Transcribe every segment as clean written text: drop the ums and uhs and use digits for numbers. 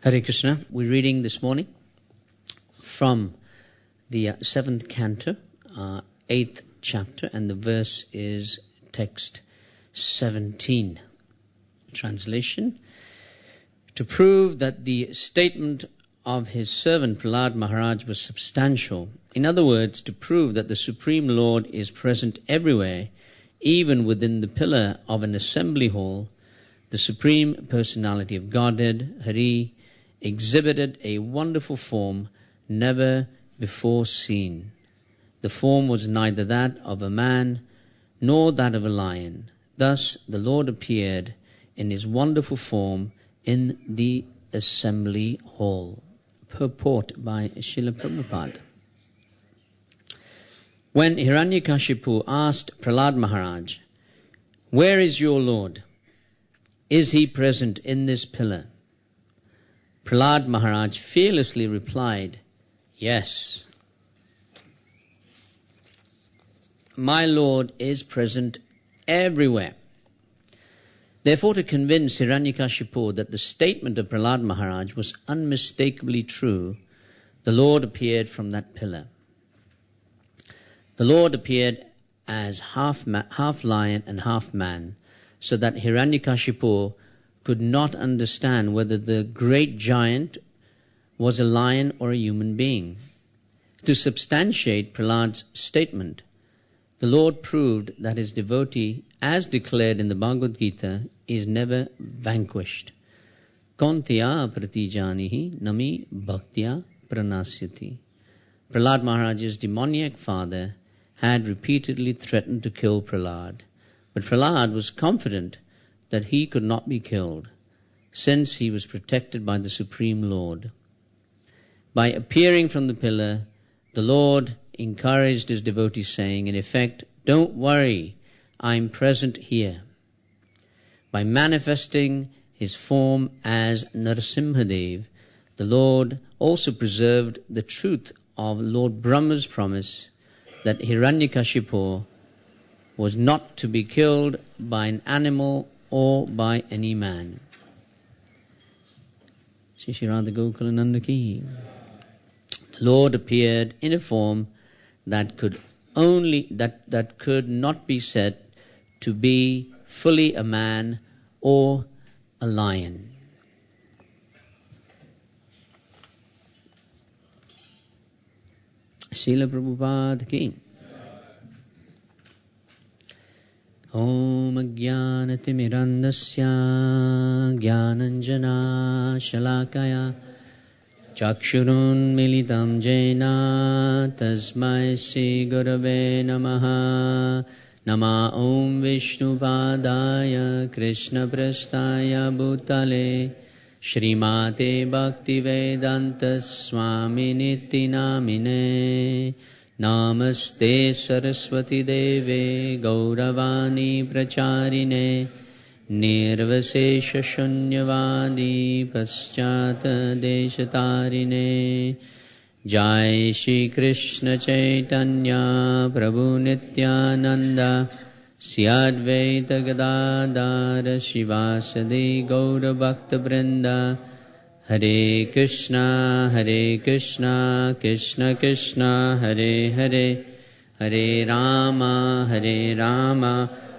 Hare Krishna. We're reading this morning from the 7th canto, 8th chapter, and the verse is text 17. Translation: to prove that the statement of his servant Prahlad Maharaj was substantial. In other words, to prove that the Supreme Lord is present everywhere, even within the pillar of an assembly hall, the Supreme Personality of Godhead, Hari, exhibited a wonderful form never before seen. The form was neither that of a man nor that of a lion. Thus the Lord appeared in his wonderful form in the assembly hall. Purport by Srila Prabhupada. When Hiranyakashipu asked Prahlad Maharaj, "Where is your Lord? Is he present in this pillar?" Prahlad Maharaj fearlessly replied, "Yes, my Lord is present everywhere." Therefore, to convince Hiranyakashipu that the statement of Prahlad Maharaj was unmistakably true, the Lord appeared from that pillar. The Lord appeared as half lion and half man, so that Hiranyakashipu could not understand whether the great giant was a lion or a human being. To substantiate Prahlad's statement, the Lord proved that his devotee, as declared in the Bhagavad Gita, is never vanquished. Kauntya pratijanihi nami bhaktya pranasyati. Prahlad Maharaj's demoniac father had repeatedly threatened to kill Prahlad, but Prahlad was confident that he could not be killed, since he was protected by the Supreme Lord. By appearing from the pillar, the Lord encouraged his devotee, saying, in effect, "Don't worry, I'm present here." By manifesting his form as Nrsimha, the Lord also preserved the truth of Lord Brahma's promise that Hiranyakashipu was not to be killed by an animal or by any man. Shri Radha Gokulananda ki. The Lord appeared in a form that could not be said to be fully a man or a lion. Srila Prabhupada ki. Om Ajnanatimirandasya Jnananjana Shalakaya Chakshurun Militam Jena Tasmai Sri Gurave Namaha. Nama Om Vishnupadaya Krishna Prasthaya Bhutale Srimate Bhaktivedanta Swami Niti Namine. Namaste Saraswati Deve Gauravani Pracharine Nirvasesha Shunyavadi Paschata Deshatarine. Jai Shri Krishna Chaitanya Prabhu Nityananda Sri Advaita Gadadara Shivasadi Gaura Bhakta Vrinda. Hare Krishna, Krishna Krishna, Hare Hare, Hare Rama,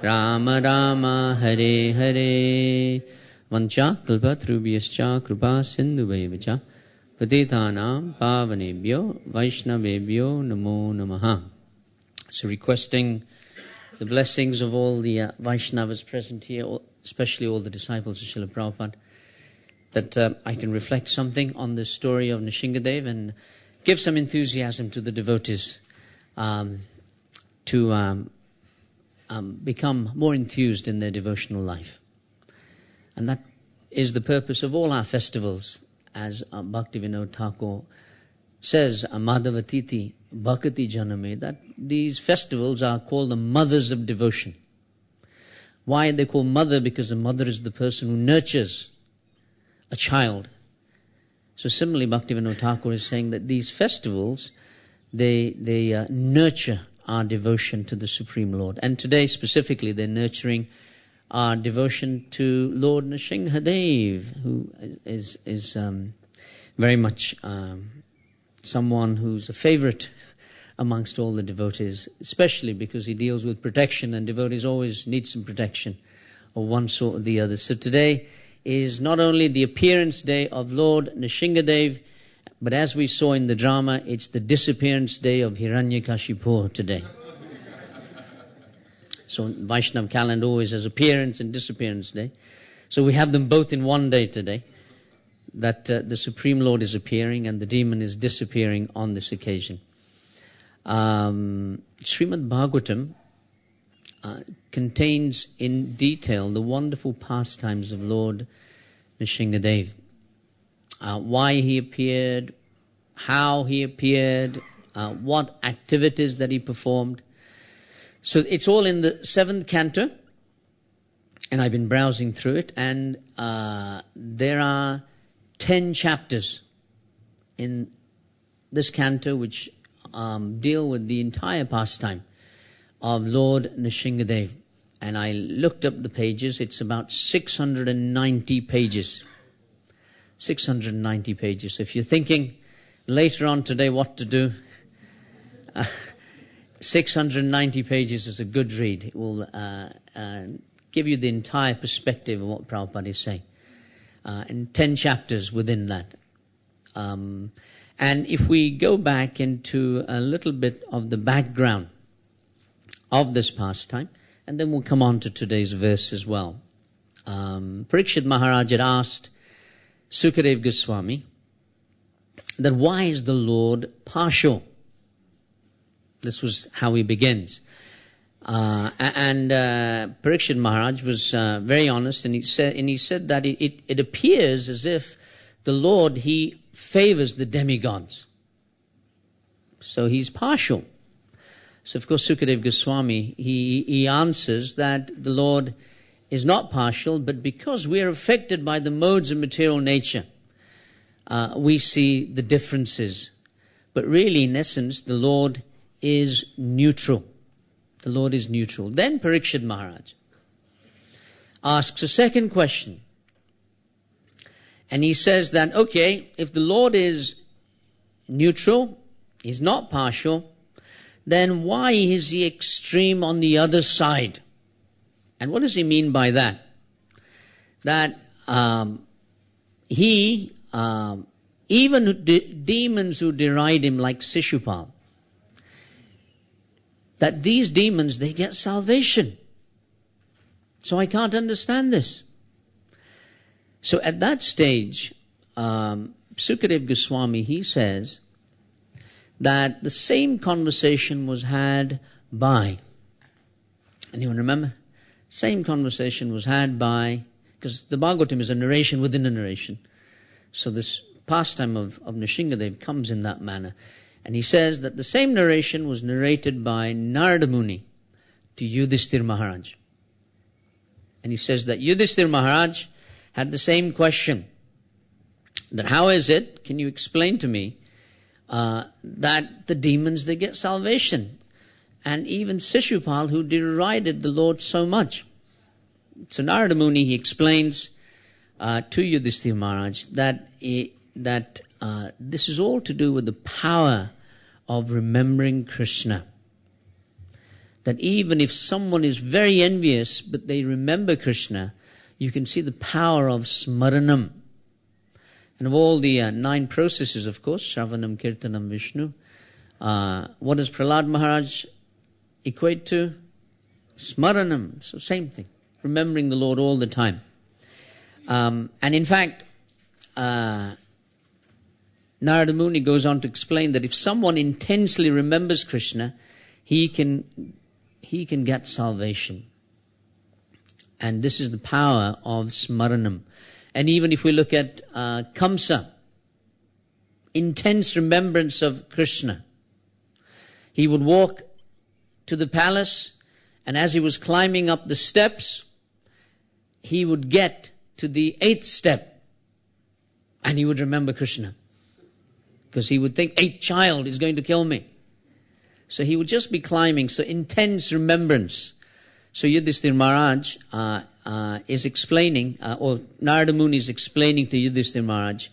Rama Rama, Hare Hare. Vancha kalpatrubhyascha kripa sindhuvaivacha patitanam pavanebhyo vaishnavebhyo namo namaha. So requesting the blessings of all the Vaishnavas present here, especially all the disciples of Srila Prabhupada, that I can reflect something on the story of Nrsimha and give some enthusiasm to the devotees to become more enthused in their devotional life. And that is the purpose of all our festivals, as Bhaktivinoda Thakur says, Madhavatiti Bhakati Janame, that these festivals are called the mothers of devotion. Why are they called mother? Because the mother is the person who nurtures a child. So similarly, Bhaktivinoda Thakur is saying that these festivals, they nurture our devotion to the Supreme Lord. And today specifically, they're nurturing our devotion to Lord Nrsimha Dev, who is very much someone who's a favorite amongst all the devotees, especially because he deals with protection, and devotees always need some protection of one sort or the other. So today is not only the appearance day of Lord Nrsimha Dev, but as we saw in the drama, it's the disappearance day of Hiranyakashipu today. So Vaishnav calendar always has appearance and disappearance day. So we have them both in one day today, that the Supreme Lord is appearing and the demon is disappearing on this occasion. Srimad Bhagavatam contains in detail the wonderful pastimes of Lord Nrsimha Dev. Why he appeared, how he appeared, what activities that he performed. So it's all in the 7th canto, and I've been browsing through it, and there are 10 chapters in this canto which deal with the entire pastime of Lord Nrsimha Dev. And I looked up the pages. It's about 690 pages. 690 pages. So if you're thinking later on today what to do, 690 pages is a good read. It will give you the entire perspective of what Prabhupada is saying. And 10 chapters within that. And if we go back into a little bit of the background of this pastime, and then we'll come on to today's verse as well. Parikshit Maharaj had asked Sukadev Goswami that why is the Lord partial? This was how he begins. And Parikshit Maharaj was very honest, and he said that it appears as if the Lord, he favors the demigods. So he's partial. So of course Sukadev Goswami, he answers that the Lord is not partial, but because we are affected by the modes of material nature, we see the differences. But really, in essence, the Lord is neutral. The Lord is neutral. Then Parikshit Maharaj asks a second question. And he says that, okay, if the Lord is neutral, he's not partial, then why is he extreme on the other side? And what does he mean by that? That even demons who deride him like Sishupal, that these demons, they get salvation. So I can't understand this. So at that stage, Sukadev Goswami, he says that the same conversation was had by, anyone remember? Same conversation was had by, because the Bhagavatam is a narration within a narration. So this pastime of Nrsimha Dev comes in that manner. And he says that the same narration was narrated by Narada Muni to Yudhishthira Maharaj. And he says that Yudhishthira Maharaj had the same question. That how is it, can you explain to me, that the demons, they get salvation? And even Sishupal, who derided the Lord so much. So Narada Muni, he explains to Yudhishthira Maharaj that this is all to do with the power of remembering Krishna. That even if someone is very envious, but they remember Krishna, you can see the power of smaranam. And of all the 9 processes, of course, Shravanam, Kirtanam, Vishnu, what does Prahlad Maharaj equate to? Smaranam. So same thing. Remembering the Lord all the time. And in fact, Narada Muni goes on to explain that if someone intensely remembers Krishna, he can get salvation. And this is the power of smaranam. And even if we look at Kamsa, intense remembrance of Krishna. He would walk to the palace, and as he was climbing up the steps, he would get to the 8th step, and he would remember Krishna. Because he would think, 8th child is going to kill me. So he would just be climbing, so intense remembrance. So Yudhishthira Maharaj, is explaining, or Narada Muni is explaining to Yudhishthira Maharaj.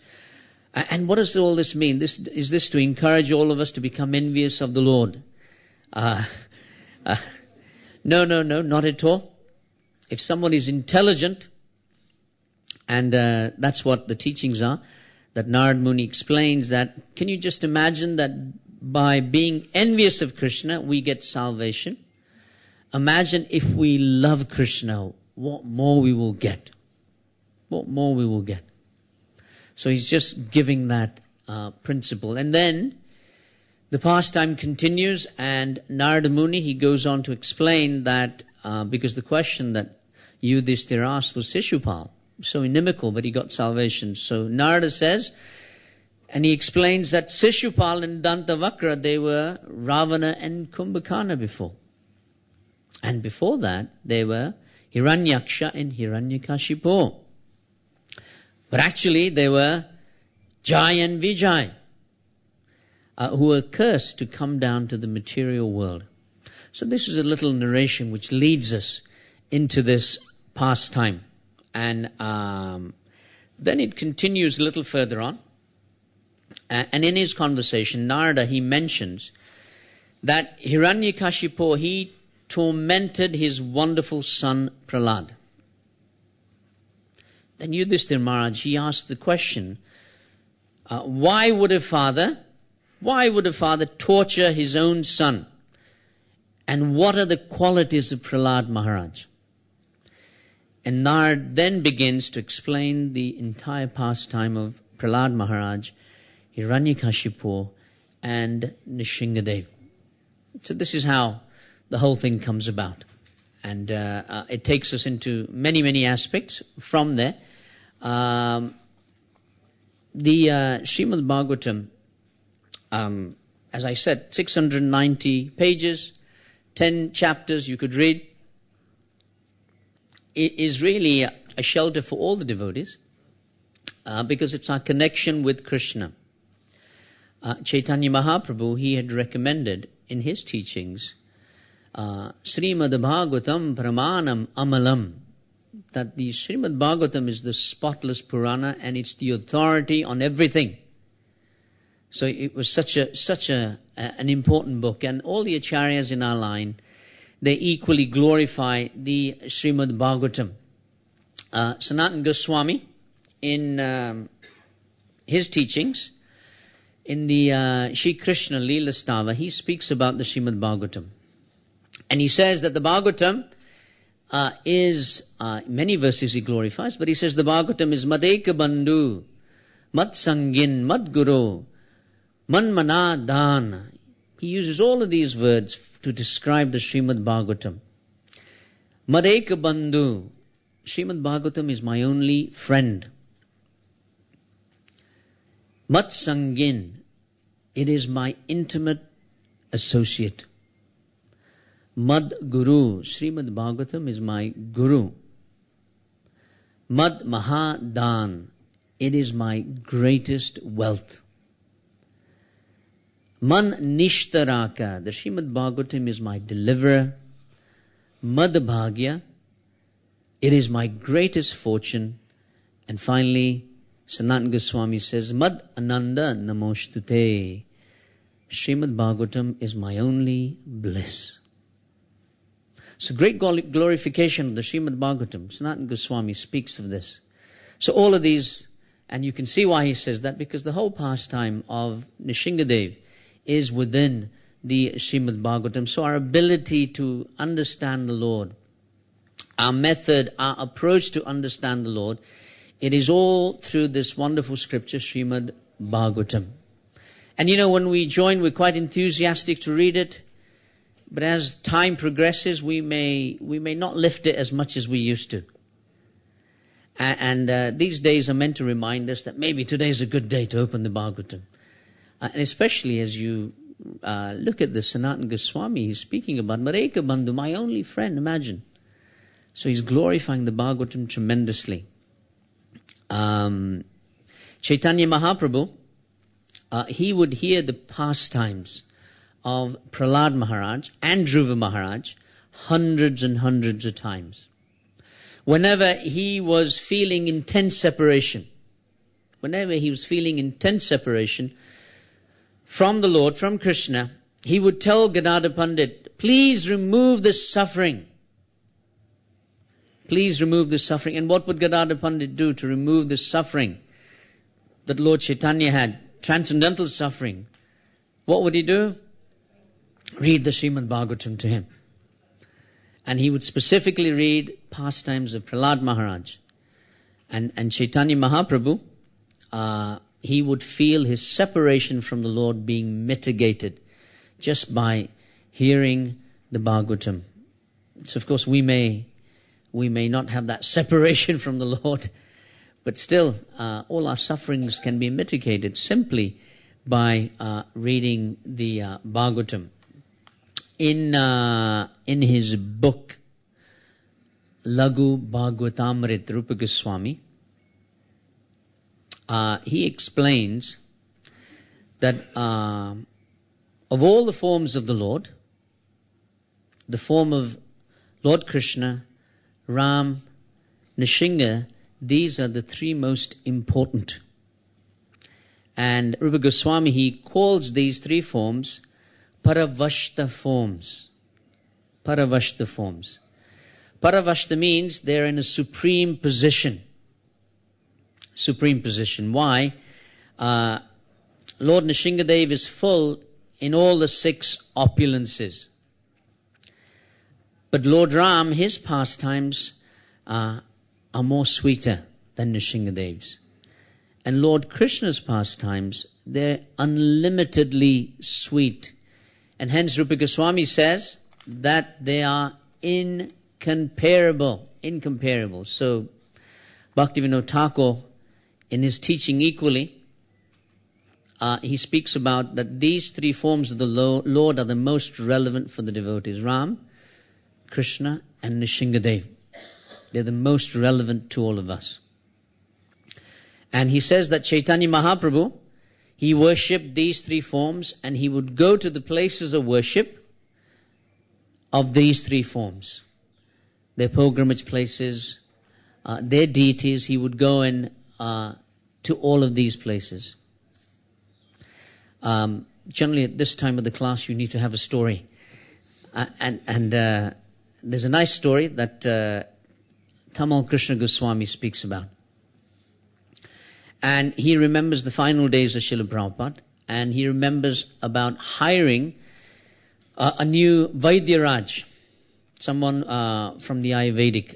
And what does all this mean? Is this to encourage all of us to become envious of the Lord? No, not at all. If someone is intelligent, and that's what the teachings are, that Narada Muni explains that, can you just imagine that by being envious of Krishna, we get salvation? Imagine if we love Krishna, what more we will get. What more we will get. So he's just giving that principle. And then the pastime continues, and Narada Muni, he goes on to explain that, because the question that Yudhishthira asked was Shishupal, so inimical, but he got salvation. So Narada says, and he explains that Shishupal and Dantavakra, they were Ravana and Kumbhakarna before. And before that, they were Hiranyaksha and Hiranyakashipu. But actually, they were Jai and Vijay, who were cursed to come down to the material world. So this is a little narration which leads us into this pastime. And then it continues a little further on. And in his conversation, Narada, he mentions that Hiranyakashipu, he tormented his wonderful son Prahlad. Then Yudhishthira Maharaj, he asked the question, why would a father torture his own son? And what are the qualities of Prahlad Maharaj? And Narada then begins to explain the entire pastime of Prahlad Maharaj, Hiranyakashipu, and Nrsimha. So this is how the whole thing comes about. And it takes us into many, many aspects from there. The Srimad Bhagavatam, as I said, 690 pages, 10 chapters you could read. It is really a shelter for all the devotees, because it's our connection with Krishna. Chaitanya Mahaprabhu, he had recommended in his teachings, Srimad Bhagavatam Pramanam Amalam, that the Srimad Bhagavatam is the spotless Purana and it's the authority on everything. So it was such an important book, and all the acharyas in our line, they equally glorify the Srimad Bhagavatam. Sanatana Goswami, in his teachings, in the Shri Krishna Leela Stava, he speaks about the Srimad Bhagavatam. And he says that the Bhagavatam is, many verses he glorifies, but he says the Bhagavatam is Madeka Bandhu, Mad Sangin, Mad Guru, Manmana Dan. He uses all of these words to describe the Srimad Bhagavatam. Madeka Bandhu, Srimad Bhagavatam is my only friend. Mat Sangin, it is my intimate associate. Mad Guru, Srimad Bhagavatam is my Guru. Mad Mahadan, it is my greatest wealth. Man Nishtaraka, the Srimad Bhagavatam is my deliverer. Mad Bhagya, it is my greatest fortune. And finally, Sanatana Goswami says, Mad Ananda Namoshtute, Srimad Bhagavatam is my only bliss. So great glorification of the Srimad Bhagavatam. Sanatana Goswami speaks of this. So all of these, and you can see why he says that, because the whole pastime of Nrsimha is within the Srimad Bhagavatam. So our ability to understand the Lord, our method, our approach to understand the Lord, it is all through this wonderful scripture, Srimad Bhagavatam. And you know, when we join, we're quite enthusiastic to read it. But as time progresses, we may not lift it as much as we used to. And these days are meant to remind us that maybe today is a good day to open the Bhagavatam. And especially as you look at the Sanatana Goswami, he's speaking about Mareka Bandhu, my only friend, imagine. So he's glorifying the Bhagavatam tremendously. Chaitanya Mahaprabhu, he would hear the pastimes of Prahlad Maharaj and Dhruva Maharaj hundreds and hundreds of times. whenever he was feeling intense separation, from the Lord, from Krishna, he would tell Gadadhar Pandit, please remove this suffering. Please remove this suffering. And what would Gadadhar Pandit do to remove this suffering that Lord Chaitanya had? Transcendental suffering. What would he do? Read the Srimad Bhagavatam to him. And he would specifically read pastimes of Prahlad Maharaj. And Chaitanya Mahaprabhu, he would feel his separation from the Lord being mitigated just by hearing the Bhagavatam. So of course we may not have that separation from the Lord, but still all our sufferings can be mitigated simply by reading the Bhagavatam. In his book Laghu Bhagavatamrit, Rupa Goswami, he explains that of all the forms of the Lord, the form of Lord Krishna, Ram, Nrsimha, these are the three most important. And Rupa Goswami, he calls these three forms Paravashta forms. Paravashta forms. Paravashta means they're in a supreme position. Supreme position. Why? Lord Nrsimhadev is full in all the six opulences. But Lord Ram, his pastimes are more sweeter than Nrsimhadev's. And Lord Krishna's pastimes, they're unlimitedly sweet. And hence Rupa Goswami says that they are incomparable. Incomparable. So Bhaktivinoda Thakur, in his teaching equally, he speaks about that these three forms of the Lord are the most relevant for the devotees. Ram, Krishna and Nrsimhadev. They're the most relevant to all of us. And he says that Chaitanya Mahaprabhu, he worshipped these three forms and he would go to the places of worship of these three forms. Their pilgrimage places, their deities, he would go in to all of these places. Generally at this time of the class you need to have a story. And there's a nice story that Tamal Krishna Goswami speaks about. And he remembers the final days of Srila Prabhupada, and he remembers about hiring a new Vaidyaraj, someone from the Ayurvedic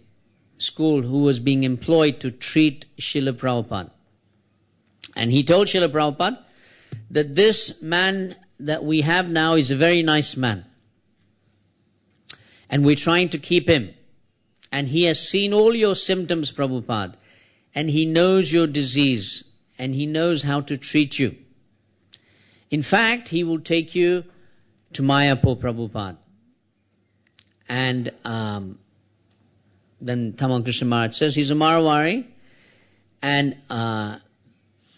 school who was being employed to treat Srila Prabhupada. And he told Srila Prabhupada that this man that we have now is a very nice man. And we're trying to keep him. And he has seen all your symptoms, Prabhupada. And he knows your disease. And he knows how to treat you. In fact, he will take you to Mayapur, Prabhupada. And then Tamal Krishna Maharaj says, he's a Marwari. And I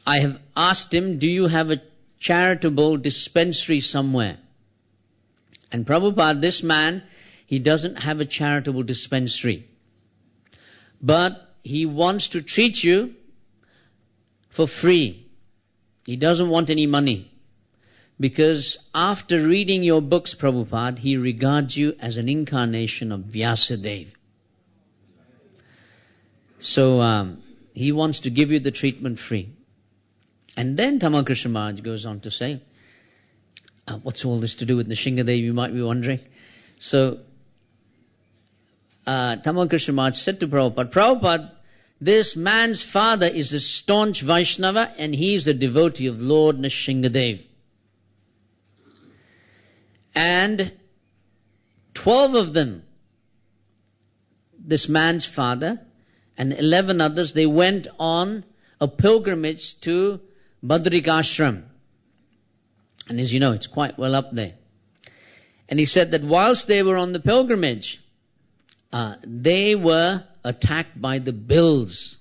have asked him, do you have a charitable dispensary somewhere? And Prabhupada, this man, he doesn't have a charitable dispensary. But he wants to treat you for free. He doesn't want any money. Because after reading your books, Prabhupada, he regards you as an incarnation of Vyasadeva. So he wants to give you the treatment free. And then Tamal Krishna Maharaj goes on to say, what's all this to do with Nrsimhadev, you might be wondering. So Tamal Krishna Maharaj said to Prabhupada, Prabhupada, this man's father is a staunch Vaishnava and he is a devotee of Lord Nrsimhadev. And 12 of them, this man's father and 11 others, they went on a pilgrimage to Badrik Ashram. And as you know, it's quite well up there. And he said that whilst they were on the pilgrimage, they were attacked by the bills.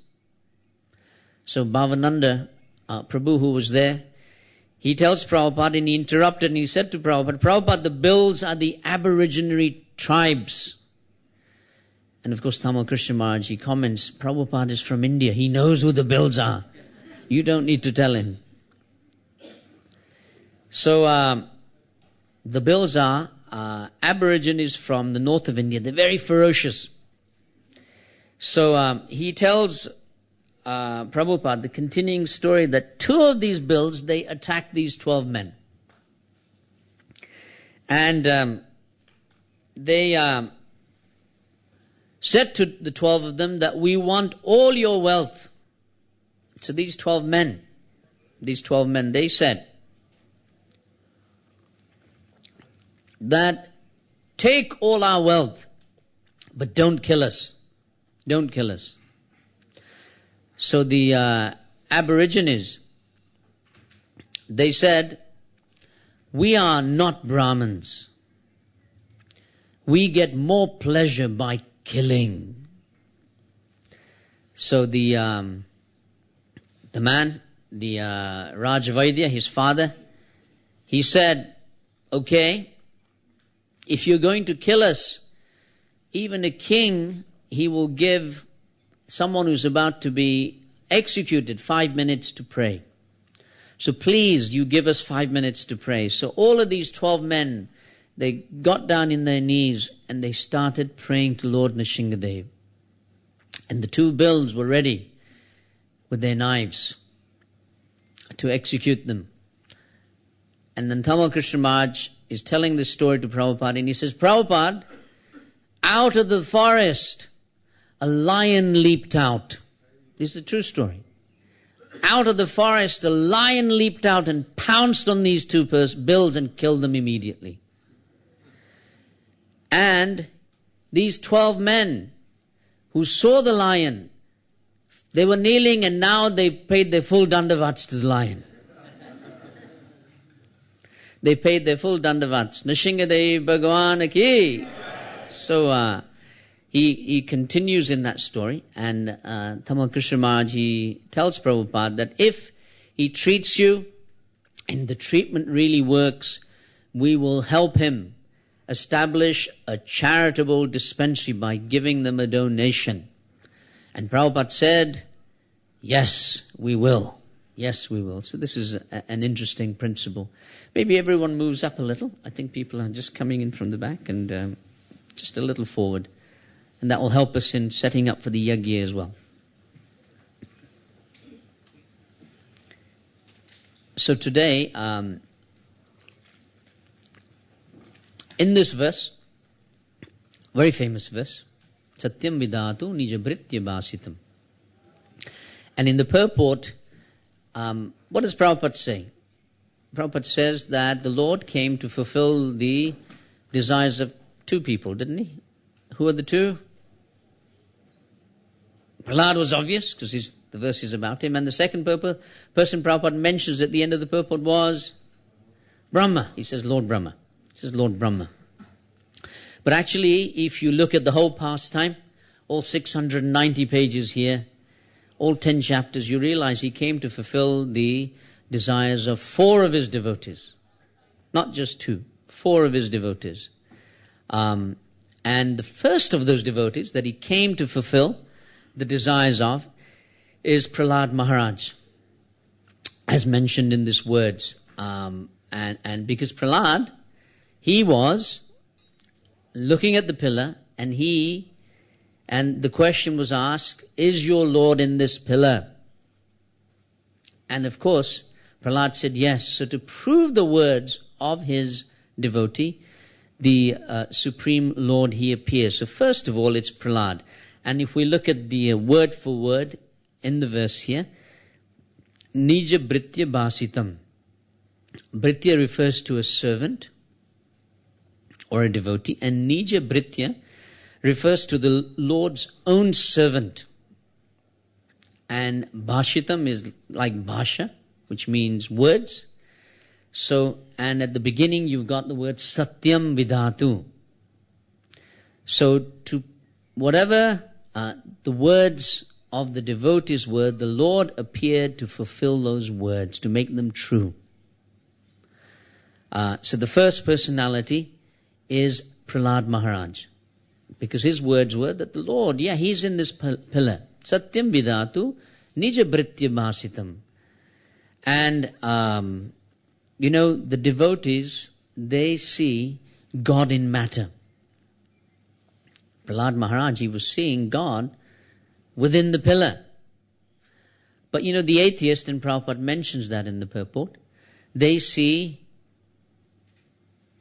So Bhavananda, Prabhu, who was there, he tells Prabhupada, and he interrupted and he said to Prabhupada, Prabhupada, the bills are the aboriginal tribes. And of course, Tamal Krishna Maharaj, he comments, Prabhupada is from India. He knows who the bills are. You don't need to tell him. So, the bills are Aborigines from the north of India. They're very ferocious. So, he tells Prabhupada the continuing story that 2 of these bills, they attacked these 12 men. And they said to the 12 of them that we want all your wealth. So these 12 men, they said that take all our wealth, but don't kill us. Don't kill us. So the Aborigines, they said, we are not Brahmins. We get more pleasure by killing. So the man, the Rajavaidya, his father, he said, okay, if you're going to kill us, even a king, he will give someone who's about to be executed 5 minutes to pray. So please, you give us 5 minutes to pray. So all of these 12 men, they got down in their knees and they started praying to Lord Nrsimhadev. And the 2 bills were ready with their knives to execute them. And then Tamal Krishna Maharaj is telling this story to Prabhupada, and he says, Prabhupada, out of the forest, a lion leaped out. This is a true story. Out of the forest, a lion leaped out and pounced on these 2 bills and killed them immediately. And these 12 men who saw the lion, they were kneeling and now they paid their full dandavats to the lion. They paid their full dandavats. Nrsimhadev Bhagavan ki. So he continues in that story, and Tamal Krishna Maharaj, he tells Prabhupada that if he treats you and the treatment really works, we will help him establish a charitable dispensary by giving them a donation. And Prabhupada said, yes, we will. Yes, we will. So this is an interesting principle. Maybe everyone moves up a little. I think people are just coming in from the back and just a little forward. And that will help us in setting up for the yajna as well. So today, in this verse, very famous verse, Satyam vidatu nijabritya basitam. And in the purport, what does Prabhupada say? Prabhupada says that the Lord came to fulfill the desires of 2 people, didn't he? Who are the 2? Prahlad was obvious, because the verse is about him. And the second person Prabhupada mentions at the end of the purport was Brahma. He says Lord Brahma. He says Lord Brahma. But actually, if you look at the whole pastime, all 690 pages here, all 10 chapters, you realize he came to fulfill the desires of 4 of his devotees. Not just 2, 4 of his devotees. And the first of those devotees that he came to fulfill the desires of is Prahlad Maharaj, as mentioned in these words. And because Prahlad, he was looking at the pillar, and the question was asked, is your Lord in this pillar? And of course, Prahlad said yes. So to prove the words of his devotee, the Supreme Lord, he appears. So first of all, it's Prahlad. And if we look at the word for word in the verse here, Nija Britya Basitam. Britya refers to a servant or a devotee, and Nija Britya refers to the Lord's own servant. And Bhashitam is like Bhasha, which means words. So, and at the beginning you've got the word Satyam Vidatu. So to whatever the words of the devotee's word, the Lord appeared to fulfill those words, to make them true. So the first personality is Prahlad Maharaj. because his words were that the Lord, he's in this pillar. Satyam vidatu nija britya bhasitam. And, the devotees, they see God in matter. Prahlad Maharaj, he was seeing God within the pillar. But the atheist, and Prabhupada mentions that in the purport, they see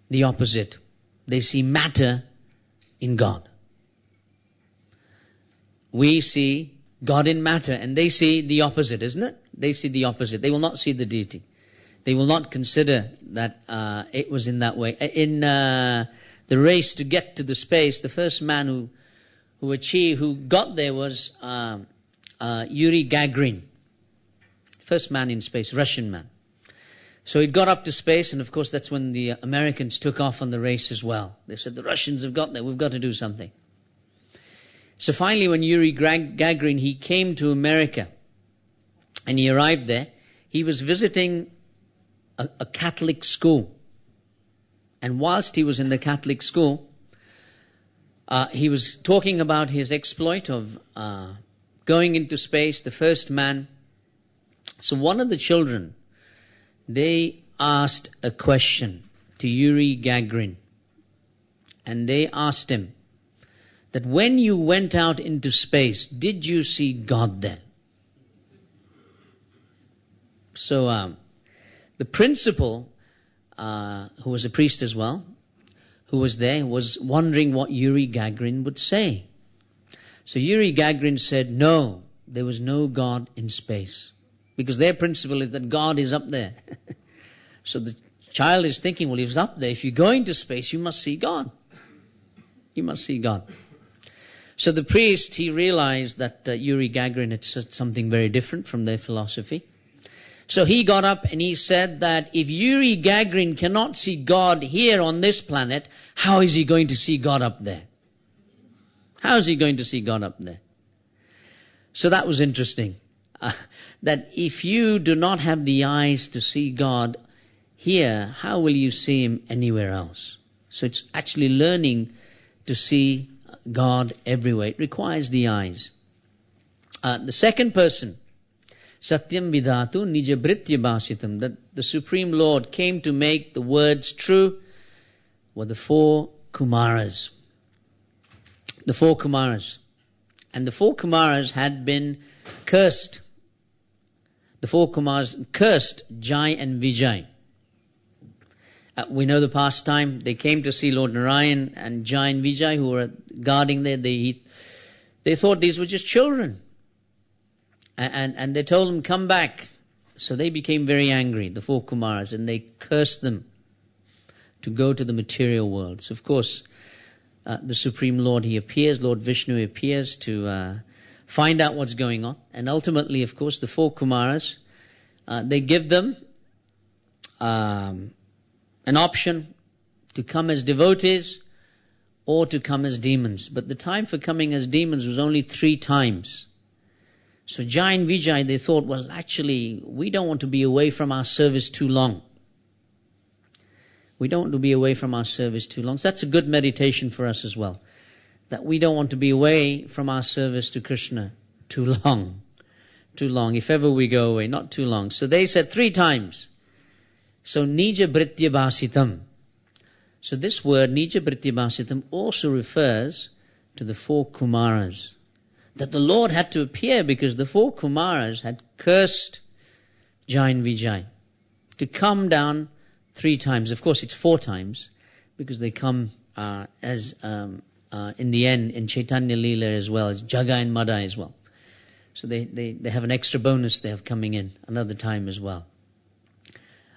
the opposite. They see matter in God. We see God in matter, and they see the opposite, isn't it? They see the opposite. They will not see the deity. They will not consider that it was in that way. In the race to get to the space, the first man who got there was Yuri Gagarin. First man in space, Russian man. So he got up to space, and of course that's when the Americans took off on the race as well. They said, the Russians have got there, we've got to do something. So finally when Yuri Gagarin, he came to America, and he arrived there, he was visiting a Catholic school. And whilst he was in the Catholic school, he was talking about his exploit of going into space, the first man. So one of the children, they asked a question to Yuri Gagarin. And they asked him that when you went out into space, did you see God there? So the principal, who was a priest as well, who was there, was wondering what Yuri Gagarin would say. So Yuri Gagarin said, no, there was no God in space. Because their principle is that God is up there. So the child is thinking, well, he's up there. If you go into space, you must see God. You must see God. So the priest, he realized that Yuri Gagarin had said something very different from their philosophy. So he got up and he said that if Yuri Gagarin cannot see God here on this planet, how is he going to see God up there? How is he going to see God up there? So that was interesting. That if you do not have the eyes to see God here, how will you see him anywhere else? So it's actually learning to see God everywhere. It requires the eyes. The second person, Satyam vidatu nija britya bhasitam, that the Supreme Lord came to make the words true, were the four Kumaras. The four Kumaras. And the four Kumaras had been cursed. The four Kumaras cursed Jai and Vijay. We know the pastime. They came to see Lord Narayan, and Jai and Vijay, who were guarding there, they thought these were just children. And they told them, come back. So they became very angry, the four Kumaras, and they cursed them to go to the material world. So of course, the Supreme Lord, he appears, Lord Vishnu appears to find out what's going on. And ultimately, of course, the four Kumaras, they give them an option to come as devotees or to come as demons. But the time for coming as demons was only 3 times. So Jai and Vijay, they thought, well, actually, we don't want to be away from our service too long. We don't want to be away from our service too long. So that's a good meditation for us as well. That we don't want to be away from our service to Krishna too long. Too long. If ever we go away, not too long. So they said 3 times. So nija britya bhasitam. So this word, nija britya bhasitam, also refers to the 4 Kumaras. That the Lord had to appear because the 4 Kumaras had cursed Jai and Vijay. To come down 3 times. Of course, it's 4 times because they come as in the end in Chaitanya Leela as well as Jaga and Madha as well. So they have an extra bonus there of coming in another time as well.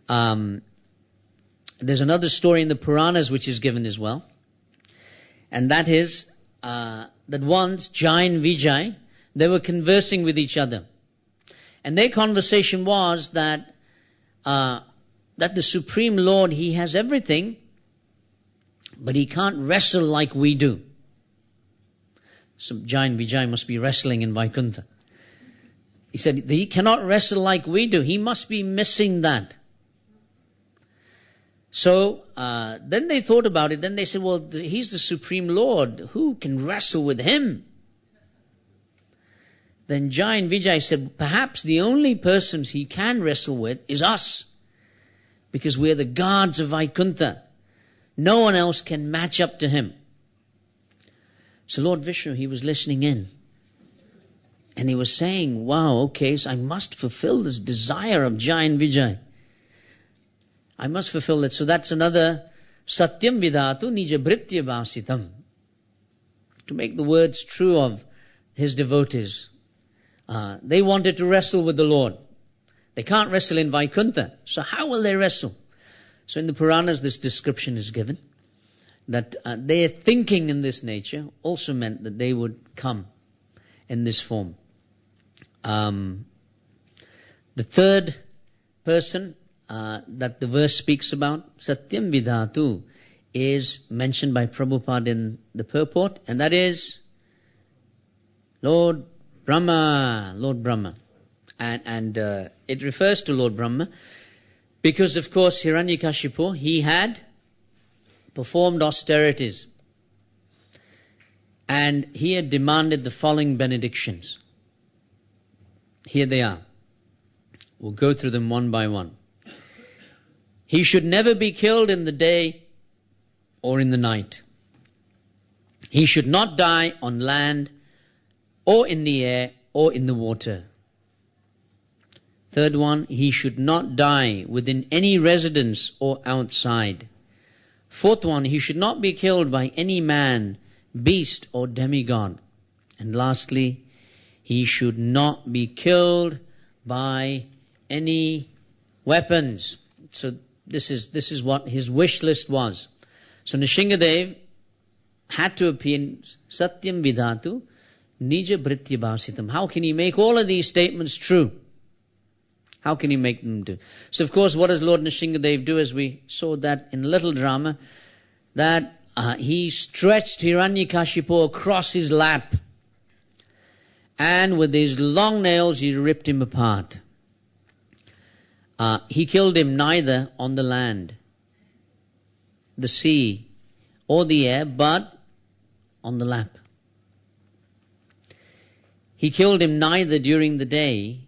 There's another story in the Puranas which is given as well. And that is that once Jai and Vijay, they were conversing with each other. And their conversation was that the Supreme Lord, he has everything, but he can't wrestle like we do. So Jai and Vijay must be wrestling in Vaikuntha. He said, he cannot wrestle like we do. He must be missing that. So then they thought about it. Then they said, well, he's the Supreme Lord. Who can wrestle with him? Then Giant Vijay said, perhaps the only persons he can wrestle with is us, because we're the guards of Vaikuntha. No one else can match up to him. So Lord Vishnu, he was listening in. And he was saying, wow, okay, so I must fulfill this desire of Giant Vijay. I must fulfill it. So that's another Satyam Vidhatu Nija Bhritya Bhasitam. To make the words true of his devotees. They wanted to wrestle with the Lord. They can't wrestle in Vaikuntha. So how will they wrestle? So in the Puranas this description is given. That their thinking in this nature also meant that they would come in this form. The third person that the verse speaks about, Satyam Vidhatu, is mentioned by Prabhupada in the purport, and that is Lord Brahma. Lord Brahma. And it refers to Lord Brahma because, of course, Hiranyakashipu, he had performed austerities. And he had demanded the following benedictions. Here they are. We'll go through them one by one. He should never be killed in the day or in the night. He should not die on land or in the air or in the water. Third one, he should not die within any residence or outside. Fourth one, he should not be killed by any man, beast or demigod. And lastly, he should not be killed by any weapons. So this is what his wish list was. So Nrsimhadev had to appear in Satyam Vidhatu Nija Bhritya Bhasitam. How can he make all of these statements true? How can he make them do? So of course, what does Lord Nrsimhadev do, as we saw that in a little drama, that he stretched Hiranyakashipu across his lap, and with his long nails he ripped him apart. He killed him neither on the land, the sea, or the air, but on the lap. He killed him neither during the day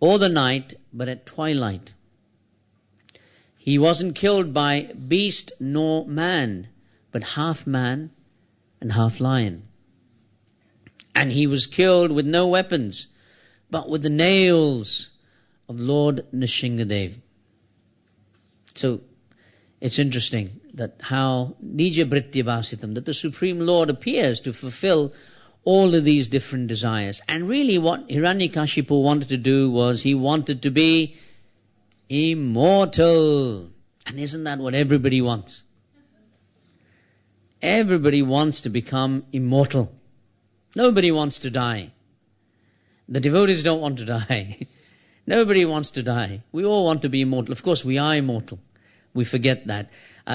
or the night, but at twilight. He wasn't killed by beast nor man, but half man and half lion. And he was killed with no weapons, but with the nails of Lord Nrsimhadev. So it's interesting that how Nija Bhritya Bhasitam, that the Supreme Lord appears to fulfill all of these different desires. And really what Hiranyakashipu wanted to do was he wanted to be immortal. And isn't that what everybody wants? Everybody wants to become immortal. Nobody wants to die. The devotees don't want to die. Nobody wants to die. We all want to be immortal. Of course, we are immortal. We forget that.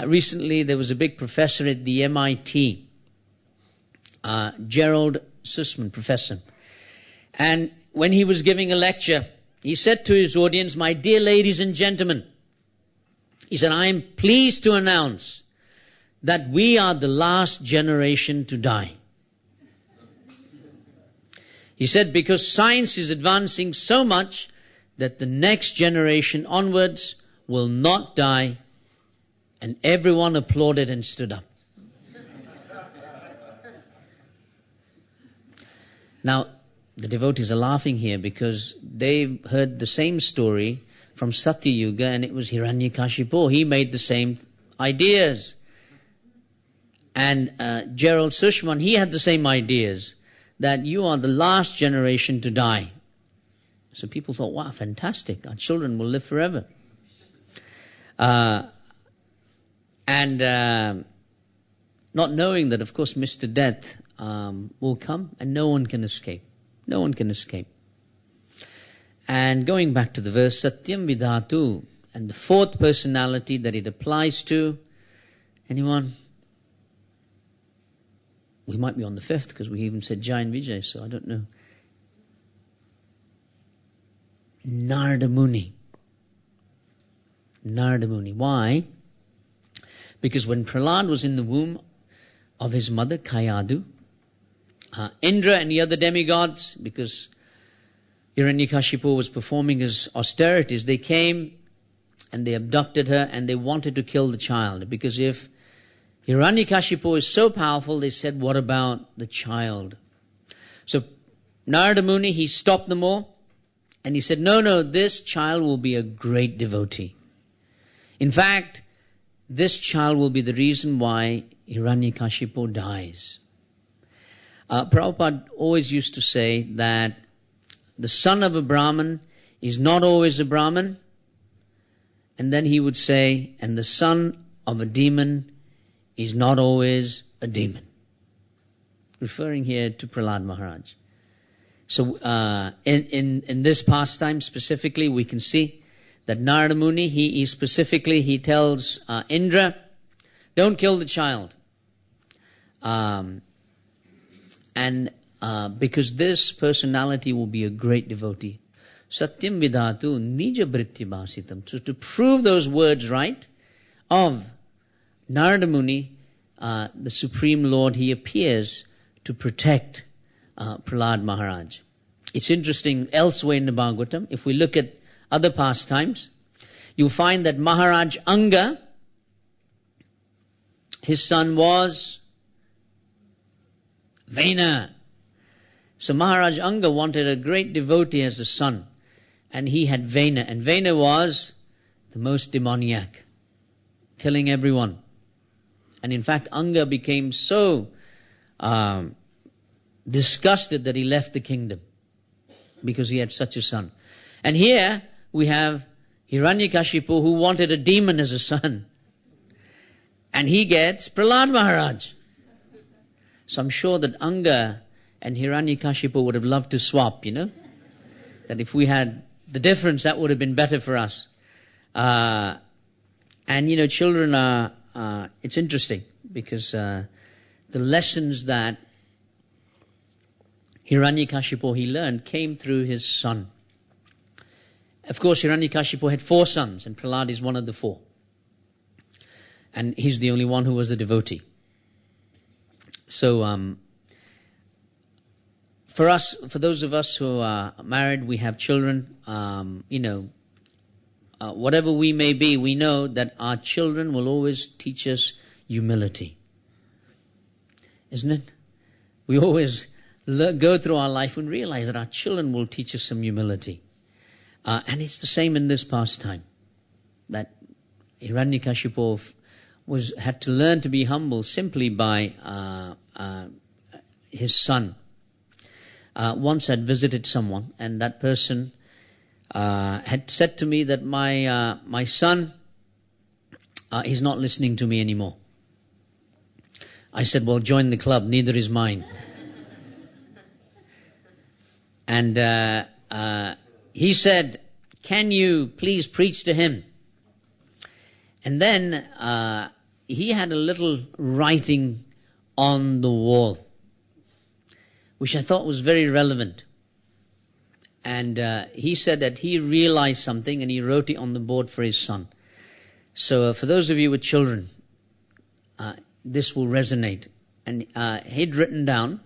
Recently, there was a big professor at the MIT, Gerald Sussman, professor. And when he was giving a lecture, he said to his audience, "My dear ladies and gentlemen," he said, "I am pleased to announce that we are the last generation to die." He said, because science is advancing so much that the next generation onwards will not die. And everyone applauded and stood up. Now, the devotees are laughing here because they've heard the same story from Satya Yuga, and it was Hiranyakashipu. He made the same ideas. And Gerald Sushman, he had the same ideas, that you are the last generation to die. So people thought, wow, fantastic, our children will live forever. And not knowing that, of course, Mr. Death will come and no one can escape. No one can escape. And going back to the verse, Satyam Vidhatu, and the fourth personality that it applies to, anyone? We might be on the fifth because we even said Jain Vijay, so I don't know. Narada Muni. Narada Muni. Why? Because when Prahlad was in the womb of his mother, Kayadu, Indra and the other demigods, because Hiranyakashipu was performing his austerities, they came and they abducted her and they wanted to kill the child. Because if Hiranyakashipu is so powerful, they said, what about the child? So Narada Muni, he stopped them all and he said, no, this child will be a great devotee. In fact, this child will be the reason why Hiranyakashipu dies. Prabhupada always used to say that the son of a Brahmin is not always a Brahmin. And then he would say, and the son of a demon is not always a demon. Referring here to Prahlad Maharaj. So in this pastime specifically, we can see that Narada Muni, he tells Indra, don't kill the child. Because this personality will be a great devotee. Satyam vidhatu nija vritti bhasitam. So to prove those words right of Narada Muni, the Supreme Lord, he appears to protect Prahlad Maharaj. It's interesting, elsewhere in the Bhagavatam, if we look at other pastimes, you'll find that Maharaj Anga, his son was Vena. So Maharaj Anga wanted a great devotee as a son, and he had Vena, and Vena was the most demoniac, killing everyone. And in fact, Anga became so disgusted that he left the kingdom because he had such a son. And here we have Hiranyakashipu, who wanted a demon as a son, and he gets Prahlad Maharaj. So I'm sure that Anga and Hiranyakashipu would have loved to swap, that if we had the difference, that would have been better for us. And children are, it's interesting because the lessons that Hiranyakashipu he learned came through his son. Of course, Hiranyakashipu had 4 sons, and Prahlad is one of the 4. And he's the only one who was a devotee. So, for those of us who are married, we have children, whatever we may be, we know that our children will always teach us humility. Isn't it? We always go through our life and realize that our children will teach us some humility. And it's the same in this pastime, that Hiranyakashipu had to learn to be humble simply by his son. Once I'd visited someone, and that person had said to me that my son is not listening to me anymore. I said, well, join the club, neither is mine. And he said, can you please preach to him? And then he had a little writing on the wall, which I thought was very relevant. And he said that he realized something and he wrote it on the board for his son. So for those of you with children, this will resonate. And he'd written down,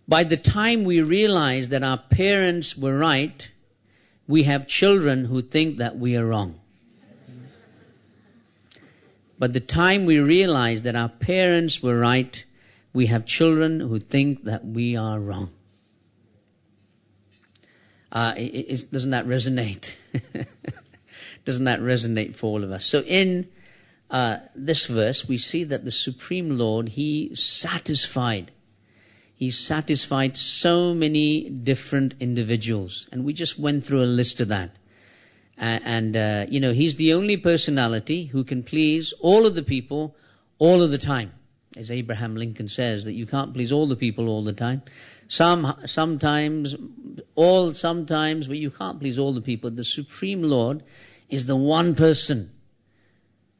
by the time we realize that our parents were right, we have children who think that we are wrong. By the time we realize that our parents were right, we have children who think that we are wrong. Doesn't that resonate? Doesn't that resonate for all of us? So in this verse, we see that the Supreme Lord, He satisfied so many different individuals. And we just went through a list of that. And He's the only personality who can please all of the people all of the time. As Abraham Lincoln says, that you can't please all the people all the time. Sometimes, but you can't please all the people. The Supreme Lord is the one person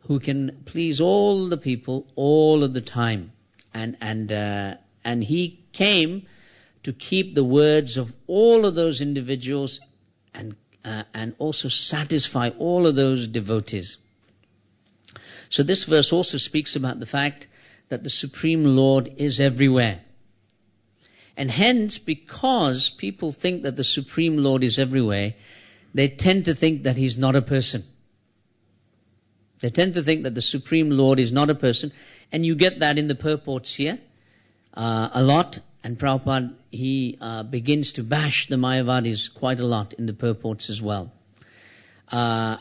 who can please all the people all of the time. And He came to keep the words of all of those individuals and and also satisfy all of those devotees. So this verse also speaks about the fact that the Supreme Lord is everywhere. And hence, because people think that the Supreme Lord is everywhere, they tend to think that He's not a person. They tend to think that the Supreme Lord is not a person, and you get that in the purports here a lot. And Prabhupada, he begins to bash the Mayavadis quite a lot in the purports as well. How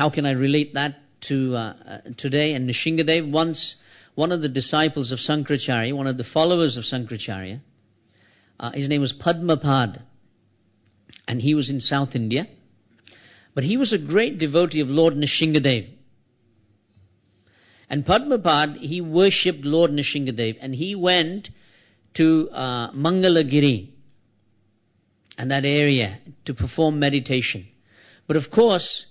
can I relate that to today? And Nrsimhadev, once one of the disciples of Sankaracharya, one of the followers of Sankaracharya, his name was Padmapad, and he was in South India. But he was a great devotee of Lord Nrsimhadev. And Padmapad, he worshipped Lord Nrsimhadev, and he went to Mangalagiri and that area to perform meditation. But of course,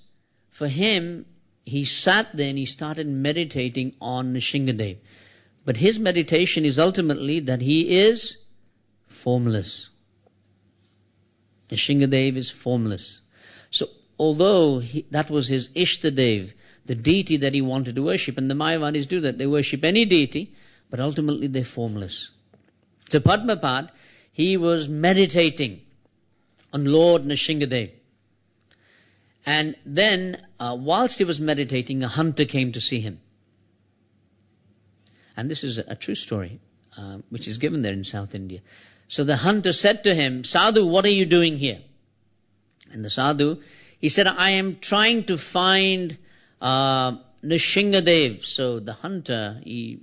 for him, he sat there and he started meditating on Nrsimhadev. But his meditation is ultimately that he is formless. Nrsimhadev is formless. So although that was his Ishtadev, the deity that he wanted to worship, and the Mayavadis do that, they worship any deity, but ultimately they're formless. So Padmapad, he was meditating on Lord Nrsimhadev. And then, whilst he was meditating, a hunter came to see him. And this is a true story, which is given there in South India. So the hunter said to him, "Sadhu, what are you doing here?" And the sadhu, he said, "I am trying to find Nrsimhadev." So the hunter, he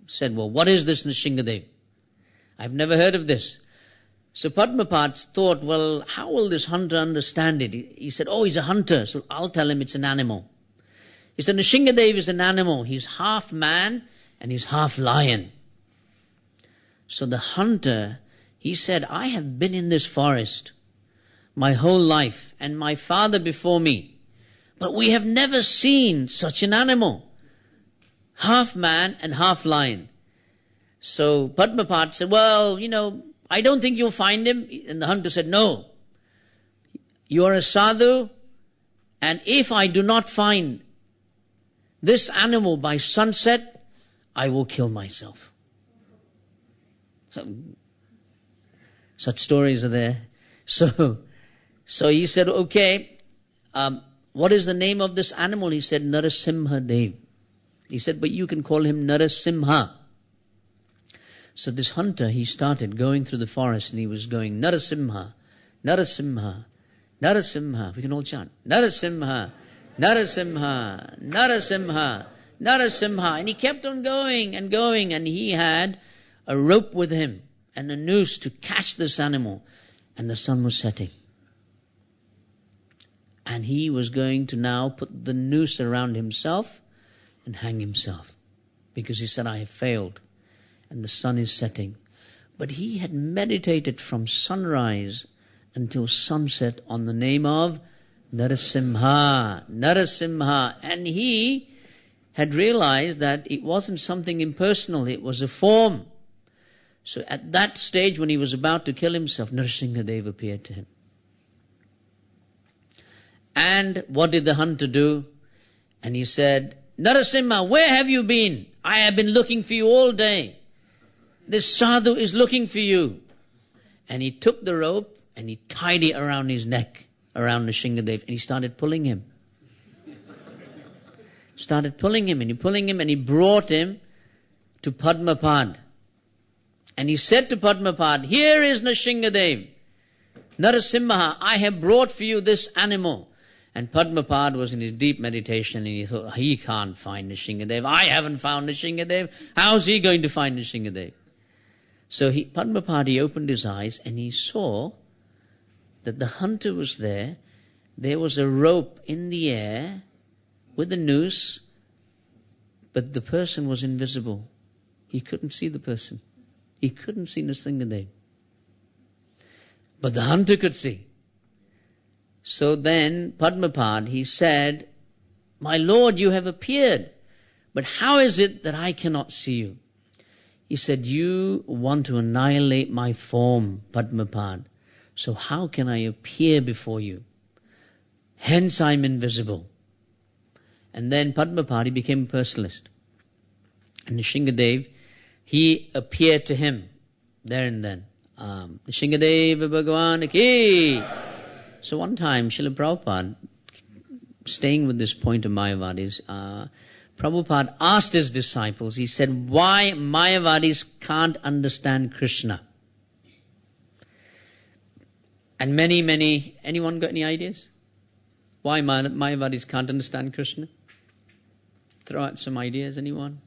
said, "Well, what is this Nrsimhadev? I've never heard of this." So Padmapad thought, well, how will this hunter understand it? He said, "Oh, he's a hunter, so I'll tell him it's an animal." He said, "Nrsimhadev is an animal. He's half man and he's half lion." So the hunter, he said, "I have been in this forest my whole life and my father before me, but we have never seen such an animal, half man and half lion." So Padmapad said, "Well, I don't think you'll find him." And the hunter said, "No, you are a sadhu, and if I do not find this animal by sunset, I will kill myself." So, such stories are there. So he said, "Okay, what is the name of this animal?" He said, "Nrsimha Dev." He said, "But you can call him Nrsimha." So this hunter, he started going through the forest and he was going, "Nrsimha, Nrsimha, Nrsimha." We can all chant, "Nrsimha, Nrsimha, Nrsimha, Nrsimha." And he kept on going and going, and he had a rope with him and a noose to catch this animal. And the sun was setting. And he was going to now put the noose around himself and hang himself, because he said, "I have failed and the sun is setting." But he had meditated from sunrise until sunset on the name of Nrsimha, Nrsimha. And he had realized that it wasn't something impersonal, it was a form. So at that stage, when he was about to kill himself, Nrsimhadev appeared to him. And what did the hunter do? And he said, "Nrsimha, where have you been? I have been looking for you all day. This sadhu is looking for you." And he took the rope and he tied it around his neck, around Nrsimhadev, and he started pulling him. Started pulling him and he brought him to Padmapad. And he said to Padmapad, "Here is Nrsimhadev. Nrsimha, I have brought for you this animal." And Padmapad was in his deep meditation and he thought, he can't find Nrsimhadev. I haven't found Nrsimhadev. How's he going to find Nrsimhadev? So Padmapad, he opened his eyes and he saw that the hunter was there. There was a rope in the air with a noose, but the person was invisible. He couldn't see the person. He couldn't see Nrsimhadev. But the hunter could see. So then Padmapad, he said, "My Lord, you have appeared, but how is it that I cannot see you?" He said, "You want to annihilate my form, Padmapad. So how can I appear before you? Hence I'm invisible. And then Padmapadi became a personalist. And Nrsimhadev, he appeared to him there and then. Nrsimhadev Bhagavan ki. So one time, Srila Prabhupada, staying with this point of Mayavadis, Prabhupada asked his disciples, he said, why Mayavadis can't understand Krishna? And anyone got any ideas? Why Mayavadis can't understand Krishna? Throw out some ideas, anyone?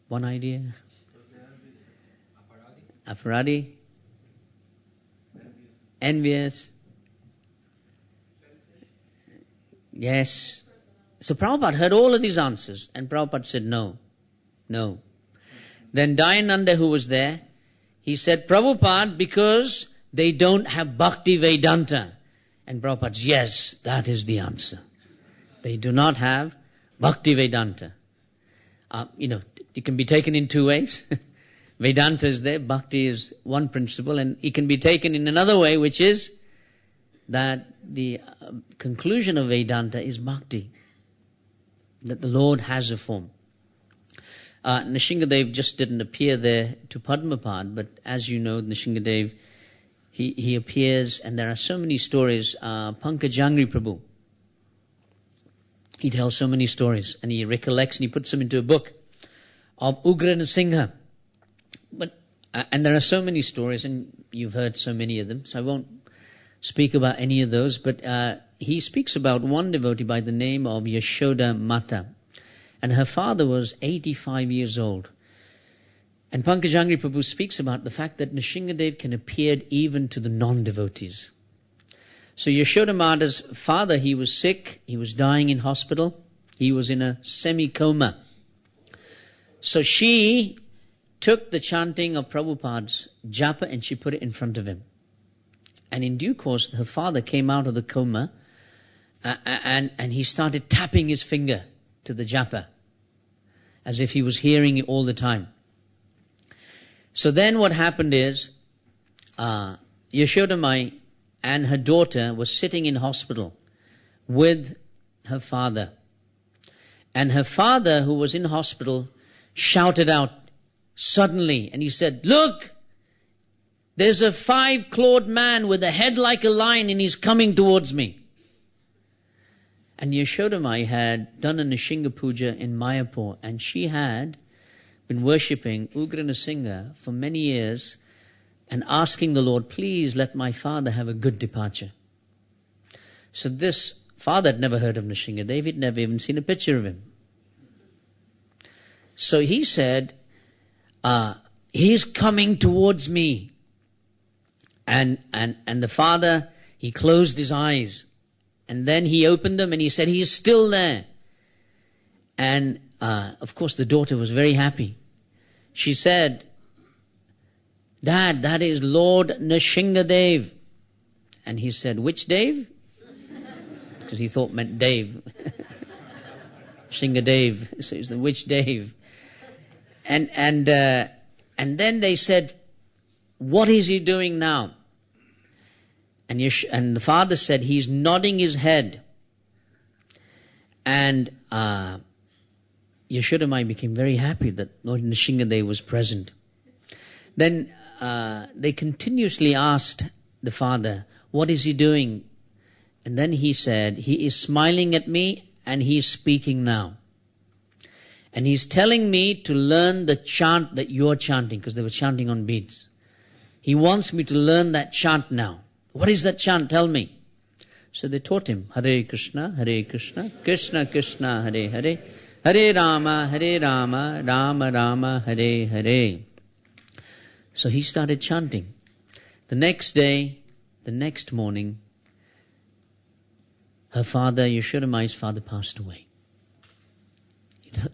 One idea? Aparadi? Envious? Yes. So Prabhupada heard all of these answers, and Prabhupada said, no. Then Dayananda, who was there, he said, Prabhupada, because they don't have Bhakti Vedanta. And Prabhupada said, yes, that is the answer. They do not have Bhakti Vedanta. It can be taken in two ways. Vedanta is there, Bhakti is one principle, and it can be taken in another way, which is that the conclusion of Vedanta is Bhakti, that the Lord has a form. Nrsimhadev just didn't appear there to Padmapad, but as you know, Nrsimhadev, he appears, and there are so many stories. Pankajangri Prabhu, he tells so many stories, and he recollects and he puts them into a book of Ugra Nrsimha. And there are so many stories, and you've heard so many of them, so I won't speak about any of those, but he speaks about one devotee by the name of Yashoda Mata, and her father was 85 years old. And Pankajangri Prabhu speaks about the fact that Nrsimhadev can appear even to the non-devotees. So Yashoda Mata's father, he was sick, he was dying in hospital, he was in a semi-coma. So she took the chanting of Prabhupada's japa and she put it in front of him. And in due course, her father came out of the coma and he started tapping his finger to the japa as if he was hearing it all the time. So then what happened is, Yashodamai and her daughter were sitting in hospital with her father. And her father, who was in hospital, shouted out suddenly, and he said, look, there's a 5-clawed man with a head like a lion and he's coming towards me. And Yashodamai had done a Nrsimha Puja in Mayapur, and she had been worshipping Ugra Nrsimha for many years and asking the Lord, please let my father have a good departure. So this father had never heard of Nrsimha. David never even seen a picture of him. So he said, he's coming towards me. And the father, he closed his eyes. And then he opened them and he said, he is still there. And of course the daughter was very happy. She said, Dad, that is Lord Nrsimhadev. And he said, which Dave? Because he thought meant Dave. Nrsimhadev. So he said, which Dave? And then they said, what is he doing now? And the father said, he's nodding his head. And Yashodamai became very happy that Lord Nrsimhadev was present. Then they continuously asked the father, what is he doing? And then he said, he is smiling at me and he is speaking now. And he's telling me to learn the chant that you're chanting, because they were chanting on beads. He wants me to learn that chant now. What is that chant? Tell me. So they taught him, Hare Krishna, Krishna Krishna, Hare Hare, Hare Rama, Rama Rama, Hare Hare. So he started chanting. The next day, the next morning, her father, Yashodamai's father, passed away.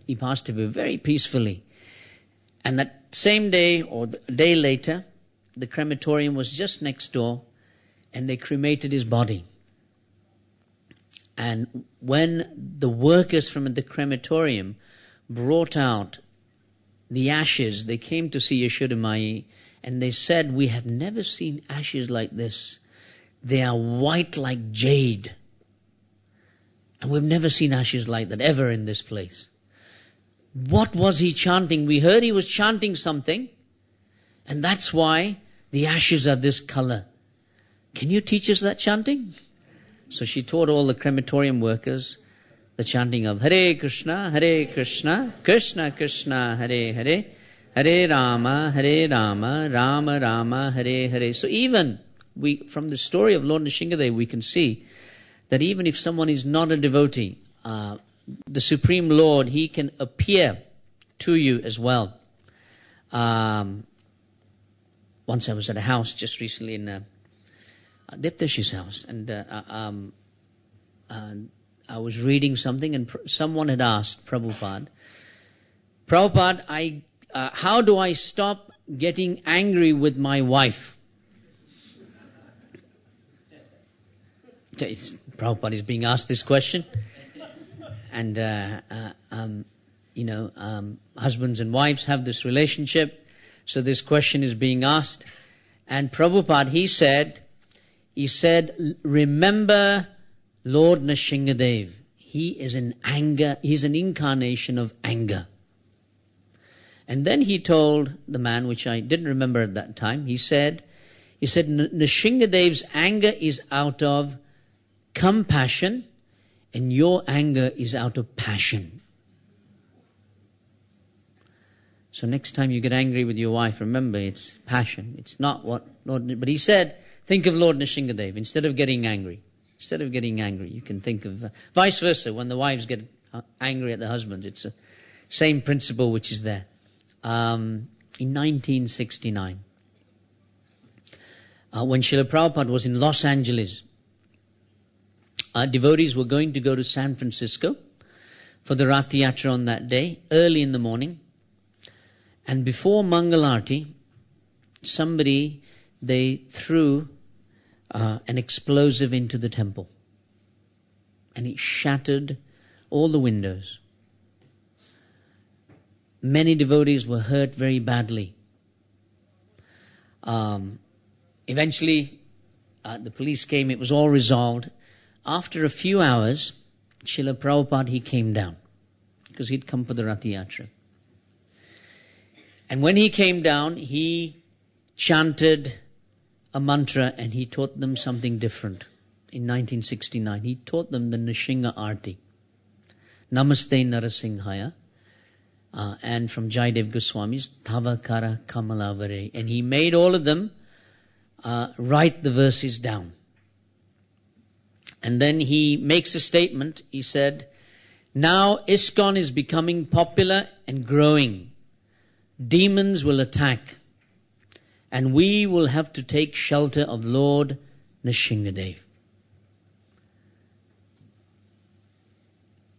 He passed away very peacefully. And that same day, or a day later, the crematorium was just next door, and they cremated his body. And when the workers from the crematorium brought out the ashes, they came to see Yashodamai, And they said, we have never seen ashes like this. They are white like jade. And we've never seen ashes like that ever in this place. What was he chanting? We heard he was chanting something. And that's why the ashes are this color. Can you teach us that chanting? So she taught all the crematorium workers the chanting of Hare Krishna, Krishna Krishna, Hare Hare, Hare Rama, Rama Rama, Hare Hare. So even from the story of Lord Nrsimhadev, we can see that even if someone is not a devotee, the Supreme Lord, He can appear to you as well. Once I was at a house just recently in Diptashi's house, and I was reading something, and someone had asked Prabhupada, how do I stop getting angry with my wife? Prabhupada is being asked this question. And, husbands and wives have this relationship. So this question is being asked. And Prabhupada, he said, remember Lord Nrsimhadev. He is in anger. He's an incarnation of anger. And then he told the man, which I didn't remember at that time, he said, Nrsimhadev's anger is out of compassion, and your anger is out of passion. So next time you get angry with your wife, remember it's passion. It's not what Lord... But he said, think of Lord Nrsimhadev instead of getting angry. Instead of getting angry, you can think of... vice versa, when the wives get angry at the husbands, it's the same principle which is there. In 1969, when Srila Prabhupada was in Los Angeles, devotees were going to go to San Francisco for the Rath Yatra on that day, early in the morning. And before Mangalarti, they threw an explosive into the temple. And it shattered all the windows. Many devotees were hurt very badly. Eventually, the police came, it was all resolved. After a few hours, Srila Prabhupada, he came down because he'd come for the Rath Yatra. And when he came down, he chanted a mantra and he taught them something different. In 1969, he taught them the Nrsimha Arti. Namaste Narasimhaya. And from Jaidev Goswami's Tavakara Kamalavare. And he made all of them write the verses down. And then he makes a statement. He said, now ISKCON is becoming popular and growing. Demons will attack. And we will have to take shelter of Lord Nrsimhadev.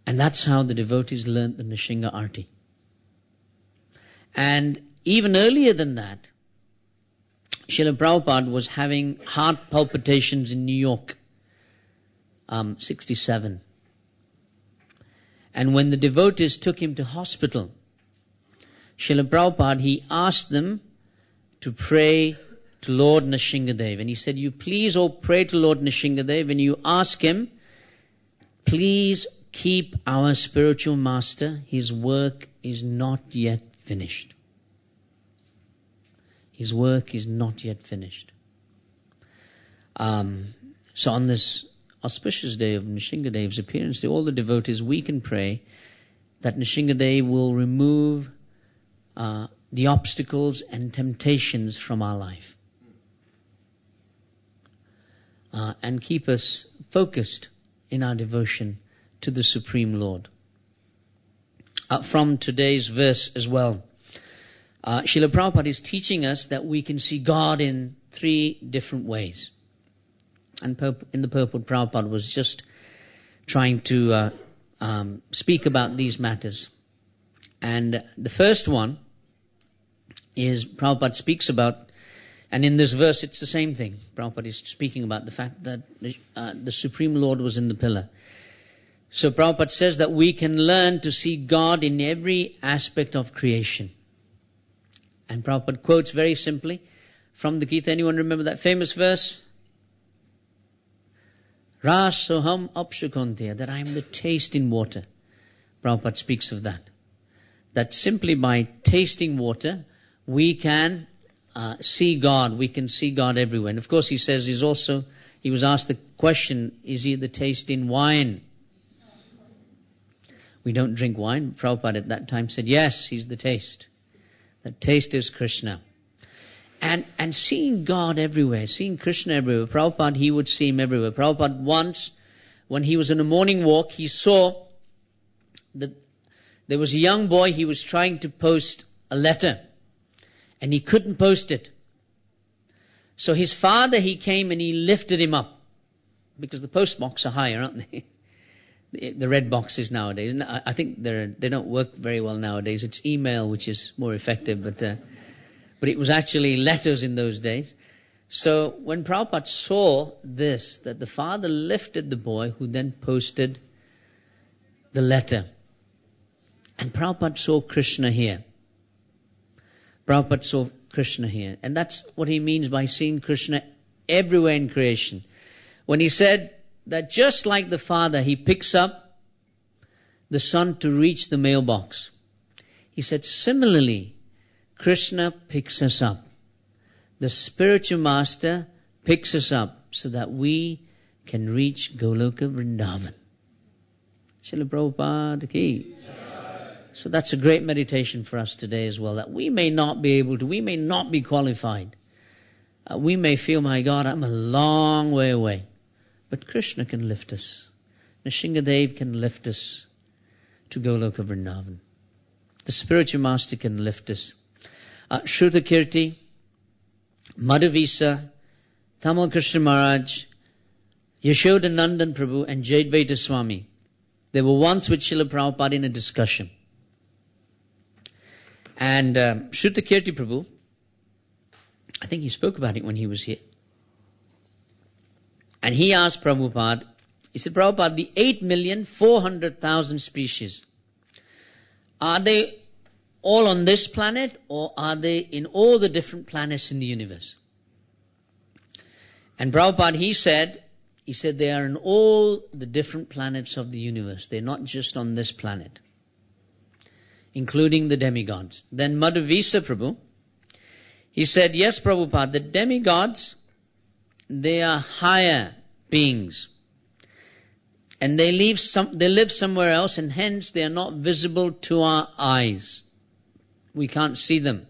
And that's how the devotees learnt the Nrsimha Arti. And even earlier than that, Srila Prabhupada was having heart palpitations in New York, 67. And when the devotees took him to hospital, Srila Prabhupada, he asked them to pray to Lord Nrsimhadev. And he said, you please all pray to Lord Nrsimhadev and you ask him, please keep our spiritual master. His work is not yet finished. His work is not yet finished. So on this auspicious day of Nrsimhadev's appearance, to all the devotees, we can pray that Nrsimhadev will remove the obstacles and temptations from our life. And keep us focused in our devotion to the Supreme Lord. From today's verse as well, Srila Prabhupada is teaching us that we can see God in 3 different ways. And in the purport, Prabhupada was just trying to speak about these matters. And the first one is Prabhupada speaks about, and in this verse it's the same thing. Prabhupada is speaking about the fact that the Supreme Lord was in the pillar. So Prabhupada says that we can learn to see God in every aspect of creation. And Prabhupada quotes very simply from the Gita. Anyone remember that famous verse? Ras soham apshakontiya, that I am the taste in water. Prabhupada speaks of that. That simply by tasting water, we can see God. We can see God everywhere. And of course he says he was asked the question, is he the taste in wine? We don't drink wine. Prabhupada at that time said, yes, he's the taste. The taste is Krishna. And seeing God everywhere, seeing Krishna everywhere. Prabhupada, he would see him everywhere. Prabhupada once, when he was on a morning walk, he saw that there was a young boy, he was trying to post a letter. And he couldn't post it. So his father, he came and he lifted him up. Because the post box are higher, aren't they? The red boxes nowadays. I think they don't work very well nowadays. It's email which is more effective, but it was actually letters in those days. So when Prabhupada saw this, that the father lifted the boy who then posted the letter. And Prabhupada saw Krishna here. Prabhupada saw Krishna here. And that's what he means by seeing Krishna everywhere in creation. When he said that just like the father, he picks up the son to reach the mailbox. He said, similarly, Krishna picks us up. The spiritual master picks us up so that we can reach Goloka Vrindavan. Srila Prabhupada ki. So that's a great meditation for us today as well, that we may not be able to, we may not be qualified. We may feel, my God, I'm a long way away. But Krishna can lift us. Nrsimha can lift us to Goloka Vrindavan. The spiritual master can lift us. Srutidharma, Madhavisa, Tamal Krishna Maharaj, Yashoda Nandan Prabhu and Jadvaita Swami. They were once with Srila Prabhupada in a discussion. And Srutidharma Prabhu, I think he spoke about it when he was here. And he asked Prabhupada, he said, Prabhupada, the 8,400,000 species, are they all on this planet or are they in all the different planets in the universe? And Prabhupada, he said they are in all the different planets of the universe. They're not just on this planet, including the demigods. Then Madhavisa Prabhu, he said, yes, Prabhupada, the demigods, they are higher beings. And they live somewhere else, and hence they are not visible to our eyes. We can't see them.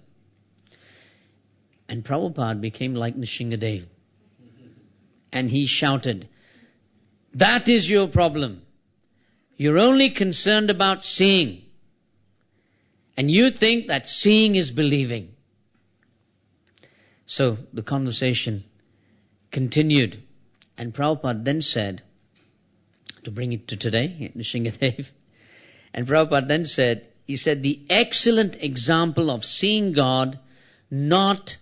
And Prabhupada became like Nrsimha. And he shouted, that is your problem. You're only concerned about seeing. And you think that seeing is believing. So the conversation continued. And Prabhupada then said, to bring it to today, Nrsimha, and Prabhupada then said, he said, the excellent example of seeing God not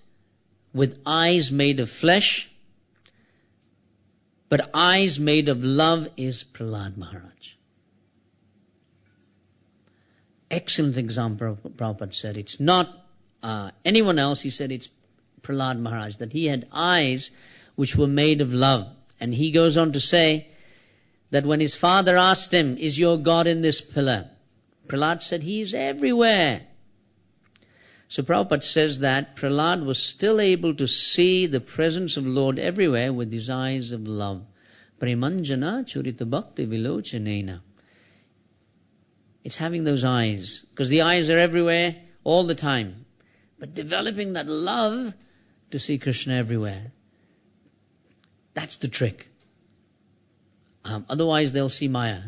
with eyes made of flesh, but eyes made of love is Prahlad Maharaj. Excellent example, Prabhupada said. It's not anyone else. He said it's Prahlad Maharaj, that he had eyes which were made of love. And he goes on to say that when his father asked him, is your God in this pillar? Prahlad said, he is everywhere. So Prabhupada says that Prahlad was still able to see the presence of Lord everywhere with his eyes of love. Premanjana churita bhakti vilochanena. It's having those eyes, because the eyes are everywhere all the time. But developing that love to see Krishna everywhere. That's the trick. Otherwise they'll see Maya.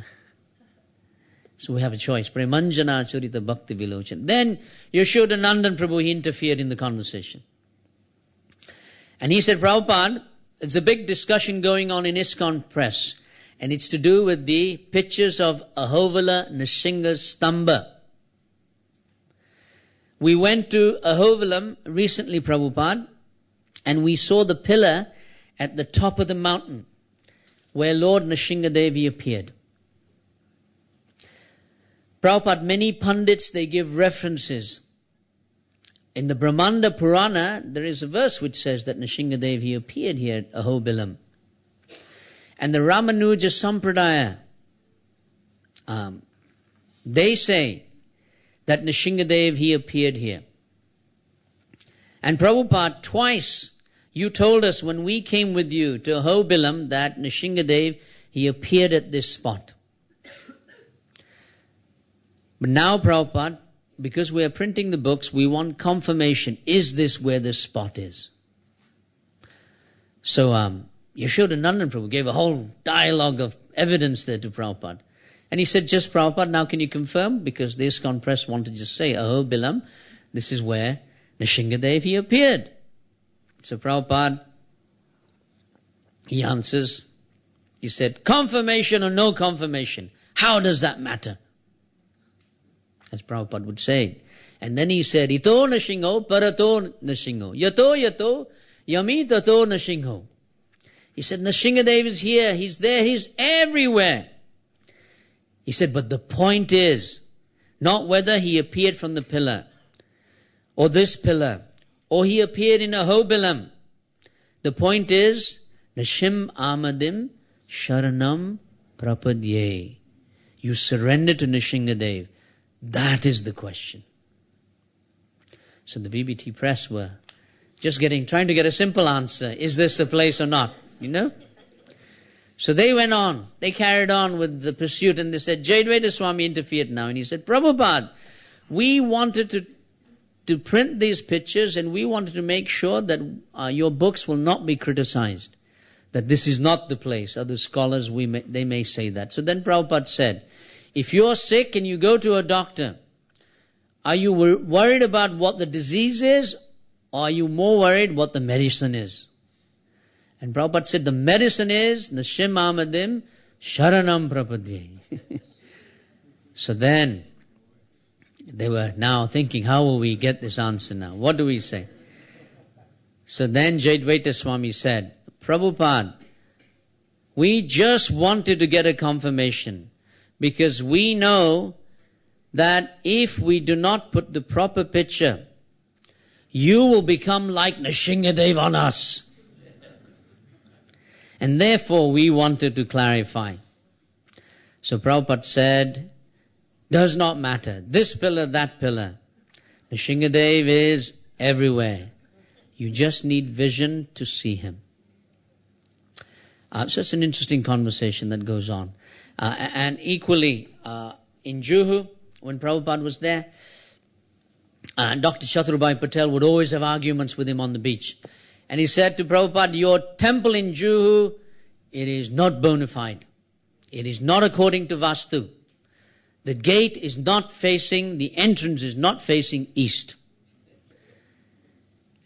So we have a choice. Premanjana churita bhakti vilochan. Then Yashoda Nandan Prabhu, he interfered in the conversation. And he said, Prabhupada, it's a big discussion going on in ISKCON press. And it's to do with the pictures of Ahovala Nrsimha's Stamba. We went to Ahovalam recently, Prabhupada, and we saw the pillar at the top of the mountain where Lord Nrsimha appeared. Prabhupada, many pundits, they give references In the Brahmanda Purana, there is a verse which says that Nrsimhadev, he appeared here at Ahobilam. And the Ramanuja Sampradaya, they say that Nrsimhadev, he appeared here. And Prabhupada, twice you told us when we came with you to Ahobilam that Nrsimhadev, he appeared at this spot. But now, Prabhupada, because we are printing the books, we want confirmation. Is this where this spot is? So, Yashodanandan Prabhu gave a whole dialogue of evidence there to Prabhupada. And he said, just Prabhupada, now can you confirm? Because the ISKCON press wanted to just say, Ahobilam, this is where Nrsimhadev, he appeared. So Prabhupada, he answers, he said, confirmation or no confirmation, how does that matter? As Prabhupada would say. And then he said, Ito Nrsimho, Parato Nrsimho, Yato Yato, Yami Tato Nrsimho. He said, Nrsimhadev is here, he's there, he's everywhere. He said, but the point is, not whether he appeared from the pillar, or this pillar, or he appeared in Ahobilam. The point is, Nrsim Amadim Sharanam Prapadye. You surrender to Nrsimhadev. That is the question. So the BBT press were just trying to get a simple answer. Is this the place or not? You know? So they went on. They carried on with the pursuit and they said, Jayadvaita Swami interfered now. And he said, Prabhupada, we wanted to print these pictures and we wanted to make sure that your books will not be criticized. That this is not the place. Other scholars, they may say that. So then Prabhupada said, if you're sick and you go to a doctor, are you worried about what the disease is, or are you more worried what the medicine is? And Prabhupada said, the medicine is Nrsim Amadim Sharanam Prapadye. So then, they were now thinking, how will we get this answer now? What do we say? So then Jayadvaita Swami said, Prabhupada, we just wanted to get a confirmation because we know that if we do not put the proper picture, you will become like Nrsimhadev on us. And therefore we wanted to clarify. So Prabhupada said, does not matter. This pillar, that pillar. Nrsimhadev is everywhere. You just need vision to see him. So it's an interesting conversation that goes on. And equally, in Juhu, when Prabhupada was there, Dr. Chaturbai Patel would always have arguments with him on the beach. And he said to Prabhupada, your temple in Juhu, it is not bona fide. It is not according to Vastu. The gate is not facing, the entrance is not facing east.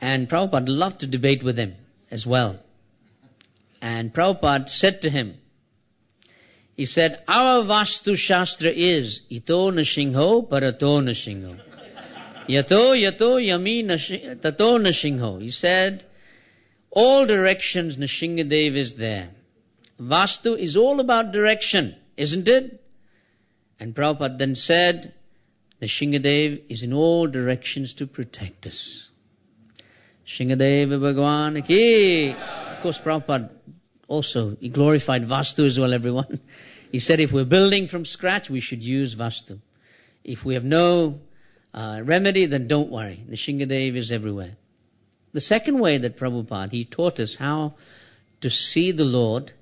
And Prabhupada loved to debate with him as well. And Prabhupada said to him, he said, our Vastu Shastra is Ito Nrsimho Parato Nrsimho. Yato Yami Tato Nrsimho. He said, all directions Nrsimhadev is there. Vastu is all about direction, isn't it? And Prabhupada then said, Nrsimhadev is in all directions to protect us. Nrsimhadev Bhagwan ki. Of course, Prabhupada also, he glorified Vastu as well, everyone. He said if we're building from scratch, we should use Vastu. If we have no remedy, then don't worry. Nrsimhadev is everywhere. The second way that Prabhupada, he taught us how to see the Lord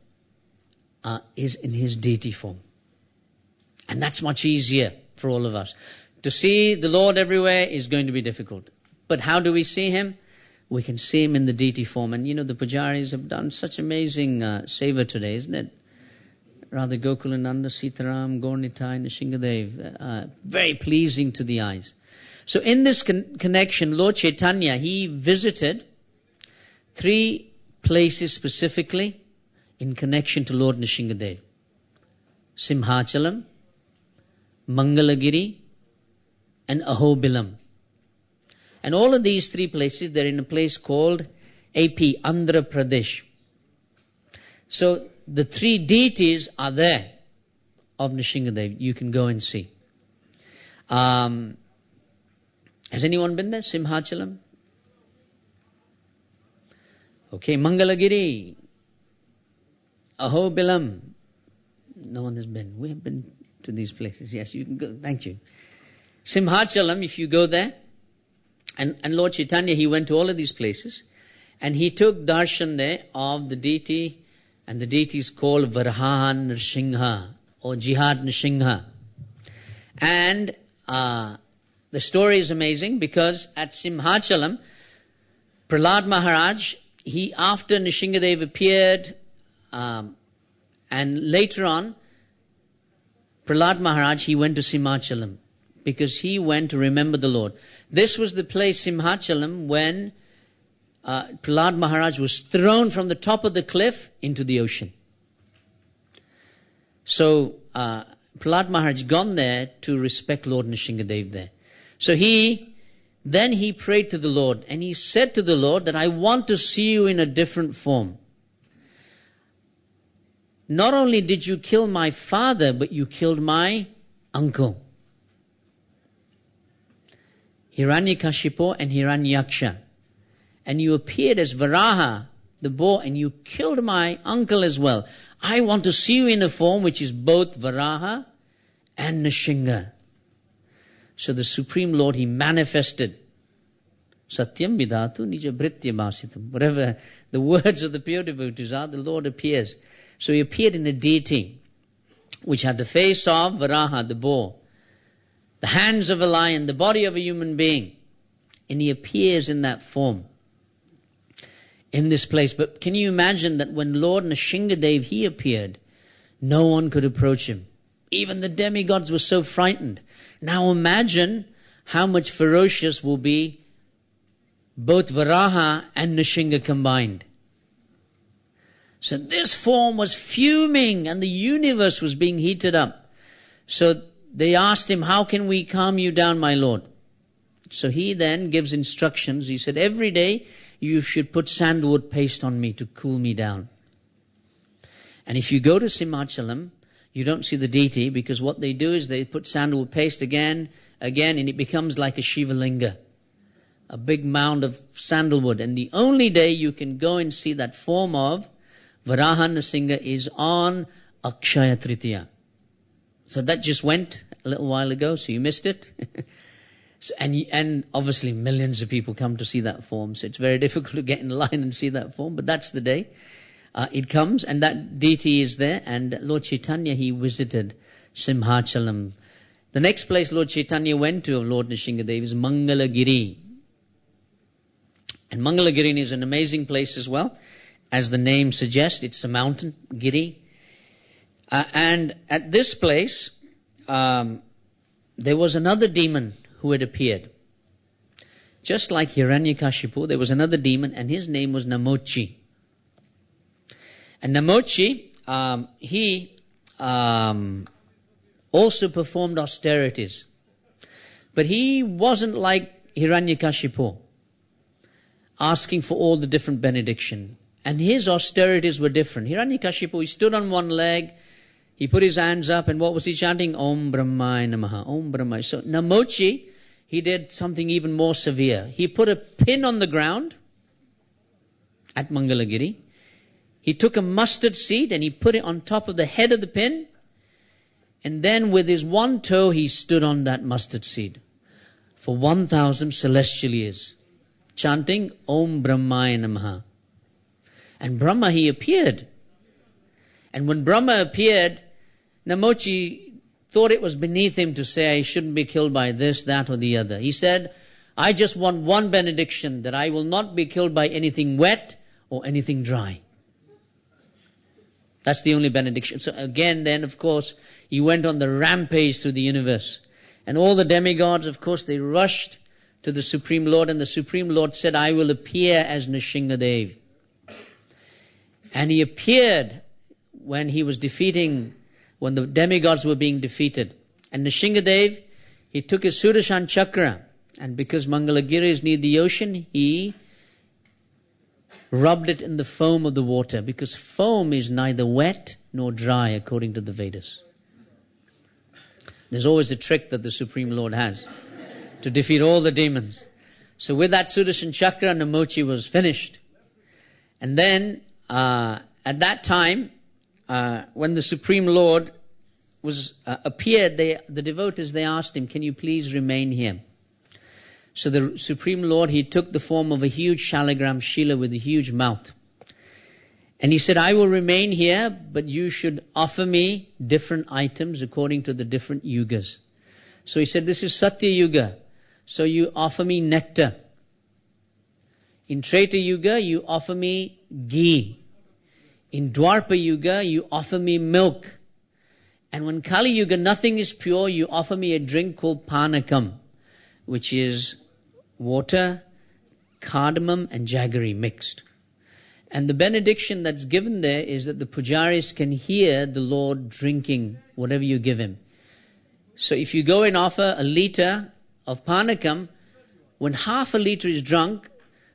is in his deity form. And that's much easier for all of us. To see the Lord everywhere is going to be difficult. But how do we see him? We can see him in the deity form. And you know, the pujaris have done such amazing seva today, isn't it? Radha Gokulananda, Sitaram, Gaurnitai, Nrsimhadev. Very pleasing to the eyes. So in this connection, Lord Chaitanya, he visited 3 places specifically in connection to Lord Nrsimhadev. Simhachalam, Mangalagiri, and Ahobilam. And all of these 3 places, they're in a place called AP, Andhra Pradesh. So the 3 deities are there of Nrsimhadev. You can go and see. Has anyone been there? Simhachalam? Okay, Mangalagiri, Ahobilam. No one has been. We have been to these places. Yes, you can go. Thank you. Simhachalam, if you go there, and Lord Chaitanya, he went to all of these places, and he took darshan there of the deity, and the deity is called Varaha Nrsimha, or Jihad Nrsimha. And the story is amazing, because at Simhachalam, Prahlad Maharaj, after Nrsimhadev appeared, and later on, Prahlad Maharaj, he went to Simhachalam, because he went to remember the Lord. This was the place, Simhachalam, when Prahlad Maharaj was thrown from the top of the cliff into the ocean. So Prahlad Maharaj gone there to respect Lord Nrsimhadev there. So then he prayed to the Lord, and he said to the Lord that I want to see you in a different form. Not only did you kill my father, but you killed my uncle, Hiranyakashipu and Hiranyaksha. And you appeared as Varaha, the boar, and you killed my uncle as well. I want to see you in a form which is both Varaha and Nrsimha. So the Supreme Lord, he manifested. Satyam vidhatu nija bhritya bhasitam. Whatever the words of the pure devotees are, the Lord appears. So he appeared in a deity which had the face of Varaha, the boar, the hands of a lion, the body of a human being. And he appears in that form in this place. But can you imagine that when Lord Nrsimhadev, he appeared, no one could approach him. Even the demigods were so frightened. Now imagine how much ferocious will be both Varaha and Nrsimha combined. So this form was fuming and the universe was being heated up. So they asked him, how can we calm you down, my Lord? So he then gives instructions. He said, every day you should put sandalwood paste on me to cool me down. And if you go to Simhachalam, you don't see the deity, because what they do is they put sandalwood paste again, and it becomes like a Shiva Linga, a big mound of sandalwood. And the only day you can go and see that form of Varaha Nrsimha is on Akshaya Tritiya. So that just went a little while ago, so you missed it. And obviously millions of people come to see that form, so it's very difficult to get in line and see that form, but that's the day. It comes, and that deity is there, and Lord Chaitanya, he visited Simhachalam. The next place Lord Chaitanya went to of Lord Nrsimhadev is Mangalagiri. And Mangalagiri is an amazing place as well. As the name suggests, it's a mountain, Giri. And at this place, there was another demon who had appeared. Just like Hiranyakashipu, there was another demon, and his name was Namochi. And Namochi, he also performed austerities. But he wasn't like Hiranyakashipu, asking for all the different benediction. And his austerities were different. Hiranyakashipu, he stood on one leg, he put his hands up, and what was he chanting? Om Brahmaya Namaha, Om Brahmaya. So Namochi, he did something even more severe. He put a pin on the ground at Mangalagiri. He took a mustard seed and he put it on top of the head of the pin. And then with his one toe, he stood on that mustard seed for 1,000 celestial years, chanting Om Brahmaya Namaha. And Brahma, he appeared. And when Brahma appeared, Namochi thought it was beneath him to say, I shouldn't be killed by this, that, or the other. He said, I just want one benediction, that I will not be killed by anything wet or anything dry. That's the only benediction. So again, then, of course, he went on the rampage through the universe. And all the demigods, of course, they rushed to the Supreme Lord, and the Supreme Lord said, I will appear as Nrsimhadev. And he appeared when he was when the demigods were being defeated. And Nrsimhadev, he took his Sudarshan Chakra, and because Mangalagiri is near the ocean, he rubbed it in the foam of the water, because foam is neither wet nor dry according to the Vedas. There's always a trick that the Supreme Lord has. to defeat all the demons. So with that Sudarshan Chakra, Namochi was finished. And then, at that time, when the Supreme Lord appeared, the devotees, they asked him, can you please remain here? So the Supreme Lord, he took the form of a huge shalagram Shila with a huge mouth. And he said, I will remain here, but you should offer me different items according to the different yugas. So he said, this is Satya Yuga. So you offer me nectar. In Treta Yuga, you offer me ghee. In Dwarpa Yuga, you offer me milk. And when Kali Yuga, nothing is pure, you offer me a drink called Panakam, which is water, cardamom and jaggery mixed. And the benediction that's given there is that the pujaris can hear the Lord drinking whatever you give him. So if you go and offer a liter of Panakam, when half a liter is drunk,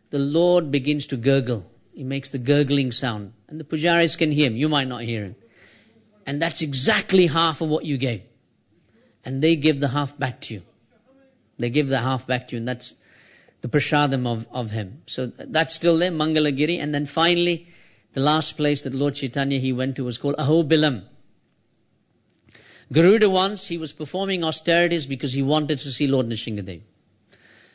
the Lord begins to gurgle. He makes the gurgling sound. And the pujaris can hear him. You might not hear him. And that's exactly half of what you gave. And they give the half back to you. They give the half back to you. And that's the prasadam of him. So that's still there, Mangalagiri. And then finally, the last place that Lord Chaitanya, he went to was called Ahobilam. Garuda once, he was performing austerities because he wanted to see Lord Nrsimhadev.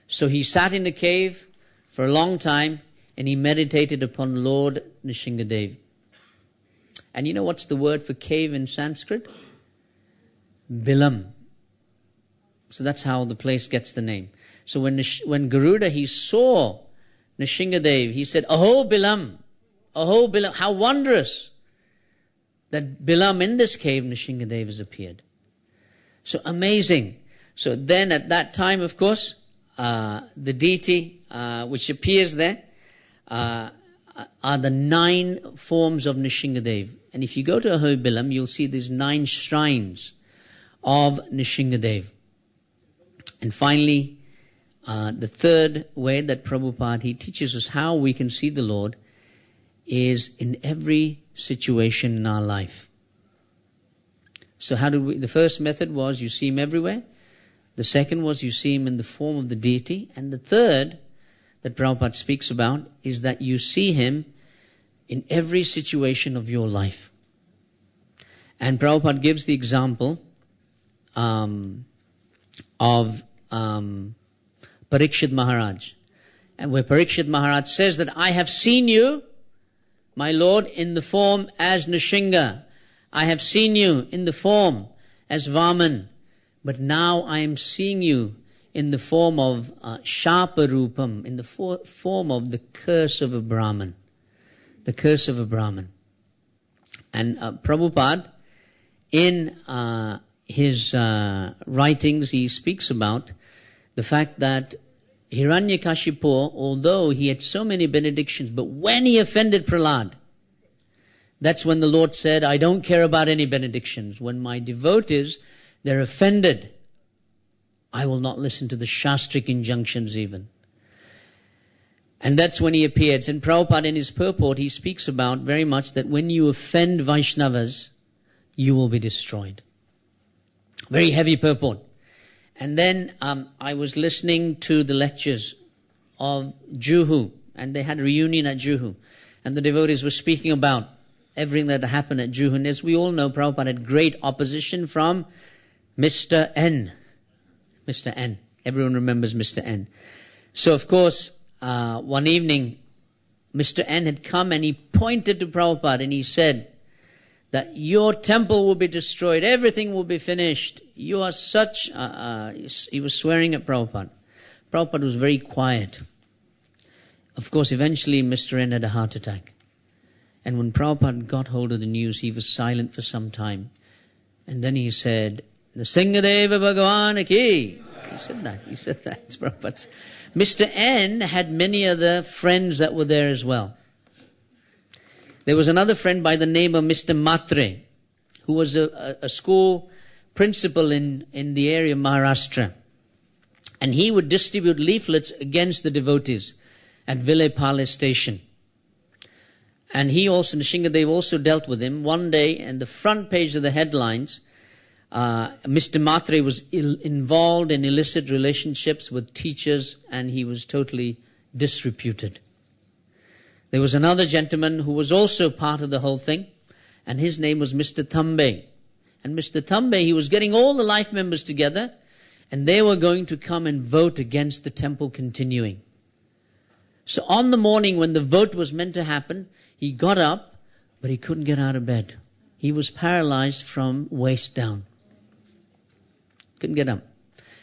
So he sat in the cave for a long time and he meditated upon Lord Nrsimhadev. And you know what's the word for cave in Sanskrit? Bilam. So that's how the place gets the name. So when Garuda, he saw Nrsimhadev, he said, Aho Bilam, Aho Bilam, how wondrous that Bilam in this cave, Nrsimhadev has appeared. So amazing. So then at that time, of course, the deity which appears there are the 9 forms of Nrsimhadev. And if you go to Ahobilam, you'll see these 9 shrines of Nrsimhadev. And finally, the third way that Prabhupada, he teaches us how we can see the Lord is in every situation in our life. So how do we, the first method was you see him everywhere. The second was you see him in the form of the deity. And the third that Prabhupada speaks about is that you see him in every situation of your life. And Prabhupada gives the example of Parikshit Maharaj. And where Parikshit Maharaj says that I have seen you, my Lord, in the form as Nrsimha. I have seen you in the form as Vaman. But now I am seeing you in the form of Shaparupam, in the form of the curse of a Brahman. The curse of a Brahman. And Prabhupada, in his writings, he speaks about the fact that Hiranyakashipu, although he had so many benedictions, but when he offended Prahlad, that's when the Lord said, I don't care about any benedictions. When my devotees, they're offended, I will not listen to the Shastric injunctions even. And that's when he appeared. And Prabhupada in his purport, he speaks about very much that when you offend Vaishnavas, you will be destroyed. Very heavy purport. And then I was listening to the lectures of Juhu, and they had a reunion at Juhu. And the devotees were speaking about everything that happened at Juhu. And as we all know, Prabhupada had great opposition from Mr. N. Mr. N. Everyone remembers Mr. N. So, of course, one evening, Mr. N had come and he pointed to Prabhupada and he said that your temple will be destroyed, everything will be finished. You are such... he was swearing at Prabhupada. Prabhupada was very quiet. Of course, eventually Mr. N had a heart attack. And when Prabhupada got hold of the news, he was silent for some time. And then he said, Nrsimhadeva Bhagavan ki. He said that. It's Prabhupada. Mr. N had many other friends that were there as well. There was another friend by the name of Mr. Matre, who was a school principal in the area of Maharashtra. And he would distribute leaflets against the devotees at Vilepale station. And he also, Nrsimhadev also dealt with him. One day, in the front page of the headlines, Mr. Matre was involved in illicit relationships with teachers, and he was totally disreputed. There was another gentleman who was also part of the whole thing, and his name was Mr. Thambe. And Mr. Thambe, he was getting all the life members together, and they were going to come and vote against the temple continuing. So on the morning when the vote was meant to happen, he got up, but he couldn't get out of bed. He was paralyzed from waist down. Couldn't get up.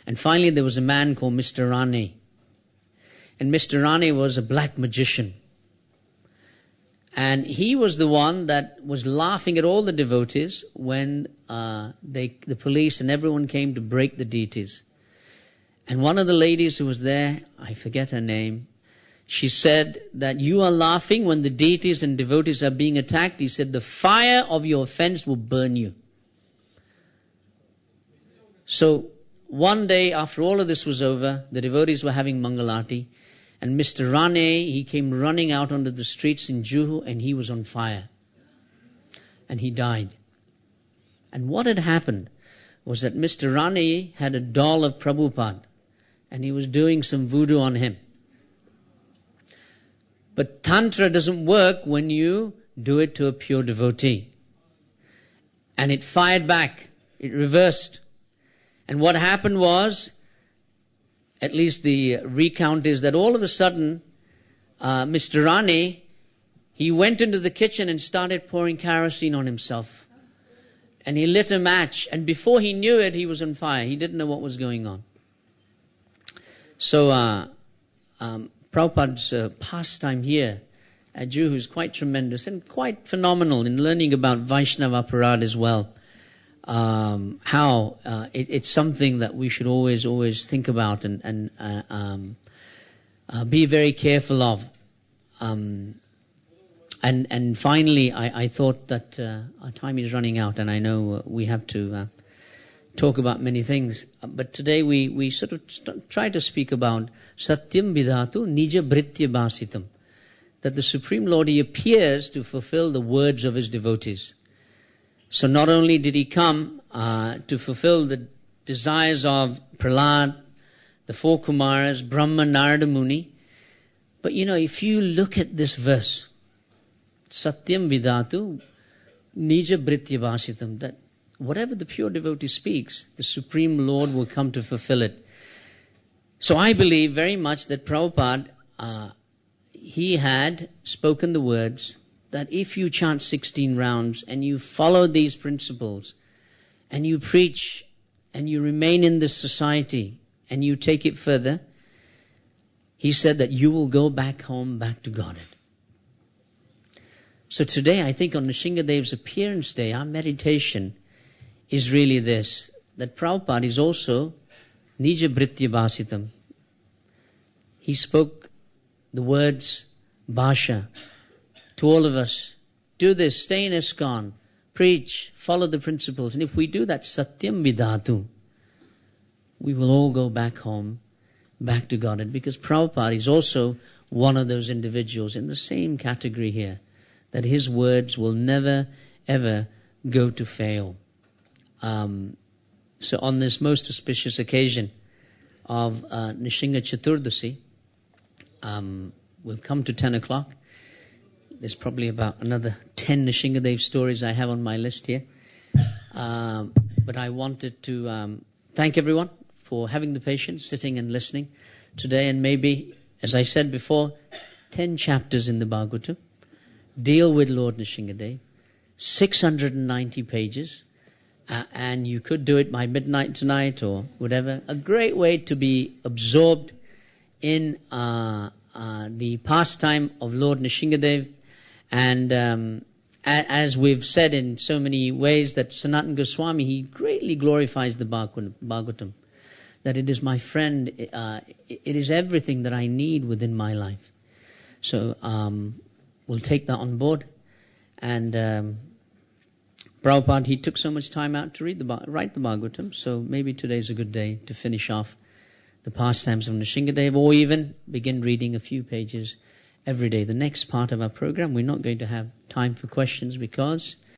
And finally there was a man called Mr. Rane. And Mr. Rane was a black magician. And he was the one that was laughing at all the devotees when the police and everyone came to break the deities. And one of the ladies who was there, I forget her name, she said that you are laughing when the deities and devotees are being attacked. He said, the fire of your offense will burn you. So one day after all of this was over, the devotees were having Mangalati, and Mr. Rane, he came running out onto the streets in Juhu, and he was on fire. And he died. And what had happened was that Mr. Rane had a doll of Prabhupada, and he was doing some voodoo on him. But Tantra doesn't work when you do it to a pure devotee. And it fired back. It reversed. And what happened was, at least the recount is that all of a sudden, Mr. Rane, he went into the kitchen and started pouring kerosene on himself. And he lit a match. And before he knew it, he was on fire. He didn't know what was going on. So, Prabhupada's pastime here at Juhu is quite tremendous and quite phenomenal in learning about Vaishnava Parad as well. It's something that we should always think about and be very careful of. And finally, I thought that our time is running out, and I know we have to talk about many things. But today we sort of try to speak about Satyam Vidhatu Nija Bhritya Bhasitam, that the Supreme Lord, He appears to fulfill the words of His devotees. So not only did He come to fulfill the desires of Prahlad, the four Kumaras, Brahma, Narada Muni, but if you look at this verse, Satyam Vidhatu Nija Bhritya Bhasitam, that whatever the pure devotee speaks, the Supreme Lord will come to fulfill it. So I believe very much that Prabhupada, he had spoken the words that if you chant 16 rounds and you follow these principles and you preach and you remain in this society and you take it further, he said that you will go back home, back to Godhead. So today, I think on Nrsimhadev's appearance day, our meditation is really this, that Prabhupada is also Nija Bhritya Bhasitam. He spoke the words Bhasha to all of us. Do this, stay in ISKCON, preach, follow the principles. And if we do that, Satyam Vidhatu, we will all go back home, back to Godhead. Because Prabhupada is also one of those individuals in the same category here, that his words will never, ever go to fail. So on this most auspicious occasion of Nrsimha Caturdasi, we'll come to 10 o'clock. There's probably about another 10 Nrsimhadev stories I have on my list here. But I wanted to thank everyone for having the patience, sitting and listening today. And maybe, as I said before, 10 chapters in the Bhagavatam deal with Lord Nrsimhadev, 690 pages. And you could do it by midnight tonight or whatever. A great way to be absorbed in the pastime of Lord Nrsimhadev. And as we've said in so many ways, that Sanatana Goswami, he greatly glorifies the Bhagavatam. That it is my friend, it is everything that I need within my life. So we'll take that on board. And Prabhupada, he took so much time out to write the Bhagavatam, so maybe today's a good day to finish off the pastimes of Nrsimhadev, or even begin reading a few pages every day. The next part of our program, we're not going to have time for questions because